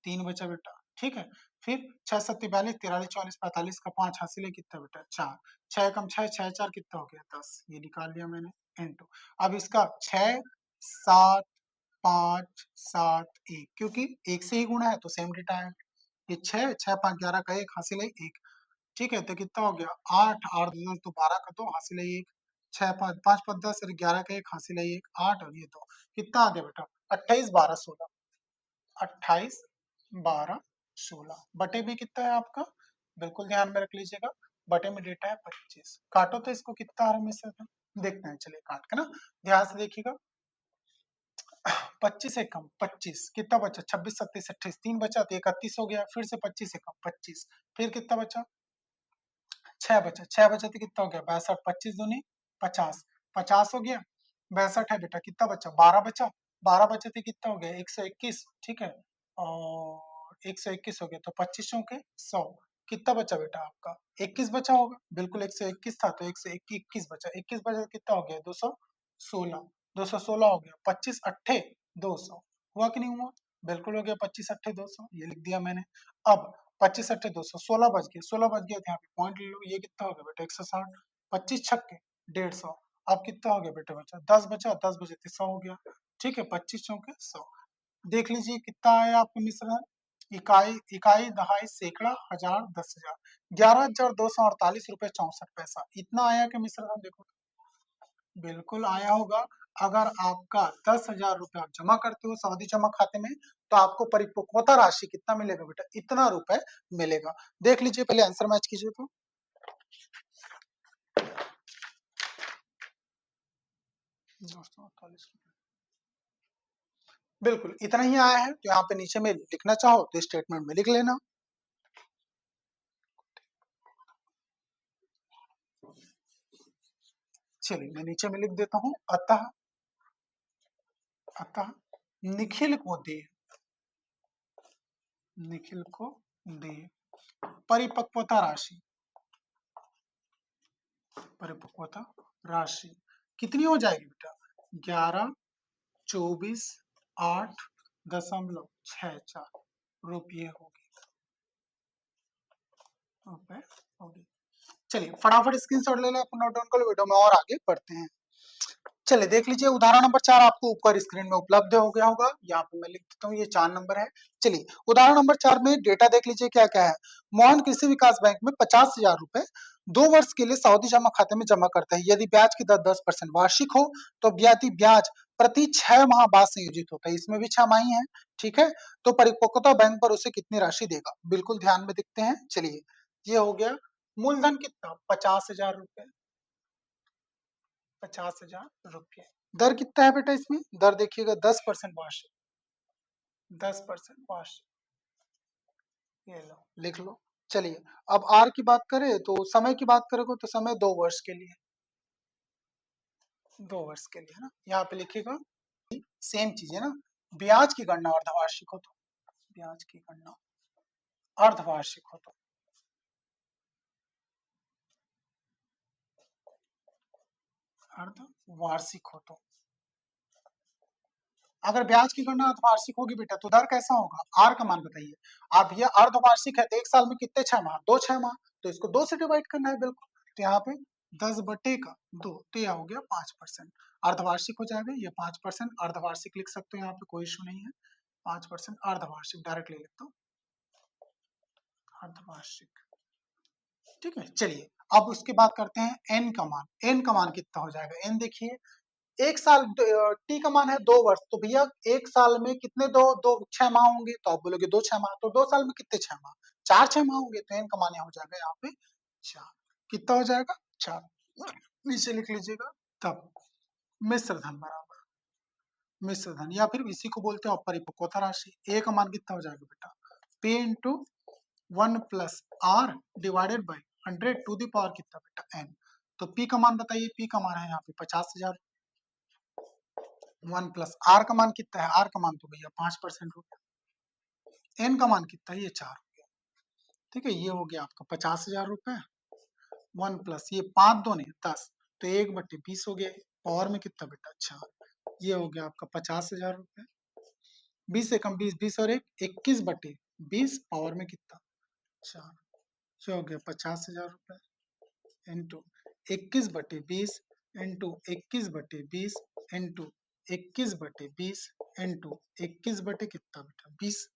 3 बचा बेटा। ठीक है, फिर 6 × 7 = 42, 43 44 45 का 5 हासिल है कितना बेटा? 4। 6 × 6 = 6, 4 कितना हो गया? 10, ये निकाल लिया मैंने। इंटू, अब इसका 6 7 5 7 1, क्योंकि एक से ही गुणा है तो सेम डेटा है। ये 6 6 5 11 का 1 हासिल है 1। ठीक है, तो कितना हो गया? 8 8 2 तो 12 का 2 हासिल है 1, 6 5 5 5 10 और 11 का 1 हासिल है 1, 8 और ये 2, कितना आ गया बेटा? 28 12 16, 28 12 16 बटे में कितना है आपका? बिल्कुल ध्यान में रख लीजिएगा, बटे में डेटा है 25। काटो तो इसको, कितना आ रहा है में से? देखते हैं, चलिए काट के ना, ध्यान से देखिएगा। 25 एकम 25 कितना बचा, 26 27 28 3 बचा तो 31 हो गया, फिर से 25 एकम 25, फिर कितना बचा, 6 बचा, 6 बचा तो कितना हो गया 62, 25 दूनी 50, 50 हो गया, 62 है बेटा, कितना बचा 12 बचा, 12 बचे तो कितना हो गया 121, ठीक है, और 121 हो गया तो 25 चौके 100, कितना बचा बेटा आपका 21 बचा होगा, बिल्कुल 121 था तो 121 बचा, 21 बचा तो कितना हो गया 216, 216 हो गया, 25 अट्ठे 200, हुआ कि नहीं हुआ, बिल्कुल हो गया 25 अट्ठे 200, ये लिख दिया मैंने। अब 25 अट्ठे 200, 16 बच गया, 16 बच गया तो यहाँ पे पॉइंट ले लो, ये कितना हो गया बेटा 160, 25 छक्के 150, अब कितना हो गया बेटा बचा 10 बचा, 10 बचे तो 100 हो गया, ठीक है, 25 चौके 100, देख लीजिए कितना आया आपका मिश्रण, इकाई इकाई दहाई सैकड़ा हजार 10,000, 11,248 रुपए 64 पैसा, इतना आया कि मिश्रण, देखो बिल्कुल आया होगा। अगर आपका 10,000 रुपए आप जमा करते हो सावधि जमा खाते में तो आपको परिपक्वता राशि कितना मिलेगा बेटा, इतना रुपए मिलेगा, देख लीजिए पहले आंसर मैच कीजिए तो, 248 रुपए, बिल्कुल इतना ही आया है, तो यहाँ पे नीचे में लिखना चाहो तो स्टेटमेंट में लिख लेना। चलिए मैं नीचे में लिख देता हूँ, अतः अतः निखिल को दे, निखिल को दे परिपक्वता राशि, परिपक्वता राशि कितनी हो जाएगी बेटा, 11,24,8.64 रुपये होगी। चलिए फटाफट स्क्रीनशॉट ले लें, अपन नोट डाउन कर लो, वीडियो में और आगे बढ़ते हैं। चलिए देख लीजिए उदाहरण नंबर 4 आपको ऊपर स्क्रीन में उपलब्ध हो गया होगा, यहाँ पे मैं लिख देता हूँ, ये 4 नंबर है। चलिए उदाहरण नंबर 4 में डेटा देख लीजिए क्या क्या है। मोहन कृषि विकास बैंक में 50,000 रुपए 2 वर्ष के लिए सावधि जमा खाते में जमा करता है, यदि ब्याज की दर 10% वार्षिक हो तो ब्याज ब्याज प्रति 6 माह बाद संयोजित होता है, इसमें भी 6 माह ही है, ठीक है, तो परिपक्वता बैंक पर उसे कितनी राशि देगा, बिल्कुल ध्यान में देखते हैं। चलिए ये हो गया, मूलधन कितना 50,000 रुपए, 50,000 रुपये, दर कितना है बेटा इसमें, दर देखिएगा 10% वार्षिक, 10% वार्षिक, ये लो लिख लो। चलिए अब आर की बात करें तो समय की बात करेंगे तो समय 2 वर्ष के लिए, 2 वर्ष के लिए है ना, यहाँ पे लिखिएगा सेम चीज है ना, ब्याज की गणना अर्धवार्षिक हो तो, ब्याज की गणना अर्धवार्षिक हो तो, अर्धवार्षिक हो तो, अगर ब्याज की गणना अर्धवार्षिक होगी बेटा तो दर कैसा होगा, आर का मान बताइए, आप ये अर्धवार्षिक है तो एक साल में कितने 6 माह, 2 6 माह, तो इसको 2 से डिवाइड करना है, बिल्कुल तो यहाँ पे 10/2 तो यह हो गया 5%, अर्धवार्षिक हो जाएगा ये 5%, अर्धवार्षिक लिख सकते हो, यहाँ पे कोई इशू नहीं है, 5% अर्धवार्षिक डायरेक्ट ले लेता हूँ, अर्धवार्षिक, ठीक है। चलिए अब उसके बाद करते हैं एन का मान, एन का मान कितना हो जाएगा, एन देखिए एक साल, टी का मान है 2 वर्ष, तो भैया एक साल में कितने दो दो 6 माह होंगे, तो आप बोलोगे 2 6 माह, तो 2 साल में कितने 6 माह, 4 6 माह होंगे, तो एन का मान यहाँ हो जाएगा यहाँ पे 4, कितना हो जाएगा 4, नीचे लिख लीजिएगा, तब मिश्र धन बराबर, मिश्र धन या फिर इसी को बोलते हैं अपरिपक्वता राशि, ए का मान कितना हो जाएगा बेटा, P into 1 + r/100 to the power कितना बेटा एन, तो पी का मान बताइए, पी का मान है यहाँ पे 50,000, 1 + r का मान कितना है, r का मान तो भैया 5% हो गया, n का मान कितना है ये 4 हो गया, ठीक है, ये हो गया आपका 50,000 रुपए, 1 + ये 5 दूनी 10, तो 1/20 हो गया, पावर में कितना बेटा, अच्छा ये हो गया आपका 50,000 रुपए, 20 एकम 20, 20 और 1 21/20, पावर में कितना 4, ये हो गया 50,000 रुपए इंटू 21/20 इंटू 21/20 इंटू 21/20 इंटू 21 कितना बेटा 20,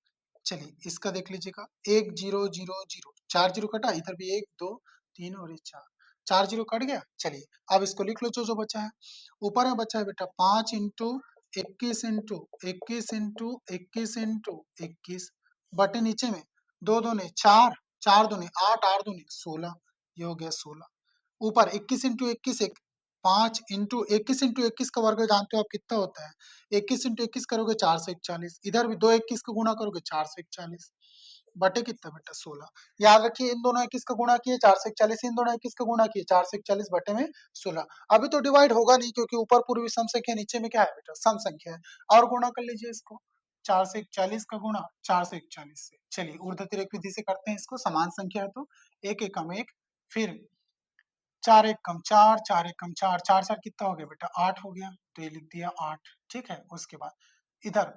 चलिए इसका देख लीजिएगा, 1 0 0 0, 4 जीरो कटा, इधर भी 1 2 3 और ये 4, 4 जीरो कट गया, चलिए अब इसको लिख लो जो जो बचा है, ऊपर में बचा है बेटा 5 इंटू 21 इंटू 21 इंटू 21 इंटू 21 बटे नीचे में 2 दूनी 4, 4 दूनी 8, 8 दूनी 16, ये हो गया 16, ऊपर 21 इंटू 21 5 इंटू 21 का वर्ग जानते हो आप कितना होता है? 21 इंटू 21 करोगे 441, इधर भी दो 21 को गुणा करोगे 441 बटे कितना बेटा 16। याद रखिए इन दोनों 21 का गुणा किए 441, इन दोनों 21 का गुणा किए 441 बटे में 16। अभी तो डिवाइड होगा नहीं क्योंकि ऊपर पूर्वी सम संख्या, नीचे में क्या है बेटा सम संख्या है। और गुणा कर लीजिए इसको, 441 का गुणा 441 से। चलिए ऊर्ध्व तिर्यक विधि से करते हैं इसको, समान संख्या है तो एक एकम एक, फिर 4 एक कम 4, 4 एक कम 4, 4 4 कितना हो गया बेटा 8 हो गया, तो ये लिख दिया 8। ठीक है, उसके बाद इधर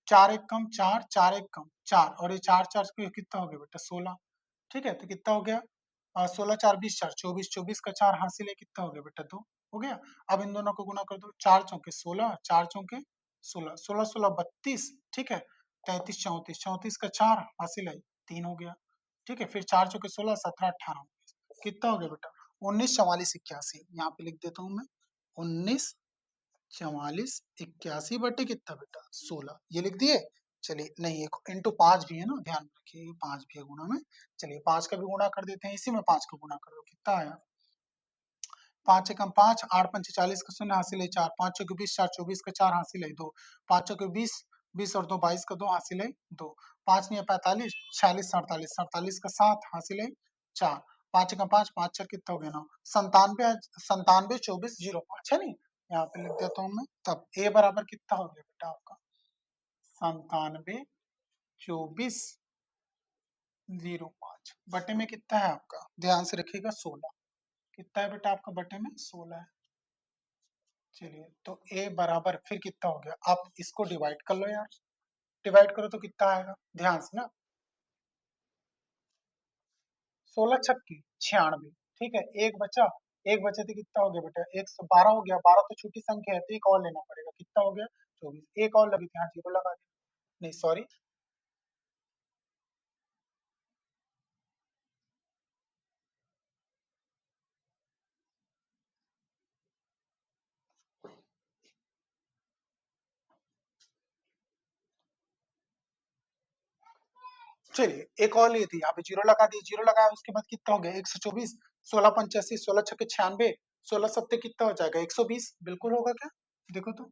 4 एक कम 4, 4 एक कम 4, और ये 4 4 कितना हो गया बेटा 16। ठीक है, तो कितना हो गया 16 4 20 4 24, 24 का 4 हासिल है कितना हो गया बेटा 2 हो गया। अब इन दोनों को गुणा कर दो, 4 चौके 16, 4 चौके 16, 16 16 32। ठीक है, 33 34, 34 का 4 हासिल है 3 हो गया। ठीक है, फिर 4 चौके 16, 17 18 कितना हो गया बेटा 19 44 81। यहाँ पे लिख देता हूँ मैं 19 44 81 बटे कितना बेटा 16, ये लिख दिए। चलिए नहीं, एक इंटू 5 भी है ना, ध्यान रखिए 5 भी है गुणा में। चलिए 5 का भी गुणा कर देते हैं, इसी में 5 का गुणा कर दो, कितना आया 5 एकम 5, 8 पंच 40 का शून्य हासिल है 4, 5 चौके 20 4 24 का 4 हासिल है 2, 5 चौके 20 20 और 2 22 का 2 हासिल है 2, 5 नहीं 45 46 47 47 का 7 हासिल है 4, 5 एकम 5 5 4 कितना हो गया 9, 97 97 24 05 है नहीं, यहाँ पे लिख देता हूँ मैं। तब ए बराबर कितना हो गया बेटा आपका 97 24 05 बटे में कितना है आपका, ध्यान से रखिएगा 16। कितना है बेटा आपका बटे में 16 है। चलिए तो a बराबर फिर कितना हो गया, आप इसको डिवाइड कर लो यार, डिवाइड करो तो कितना आएगा ध्यान से ना, 16 छक्की 96। ठीक है, एक बचा, एक बचे तो कितना हो गया बेटा 112 हो गया, 12 तो छोटी संख्या है तो एक और लेना पड़ेगा, कितना हो गया 24, एक और लगी थी, यहाँ जीरो लगा दिया, नहीं सॉरी। चलिए एक और लिए थे, यहाँ पे जीरो लगा दिए, जीरो लगाया उसके बाद कितना हो गया 124, 16 85, 16 छक्के 96, 16 सत्ते कितना हो जाएगा 120, बिल्कुल होगा क्या, देखो तो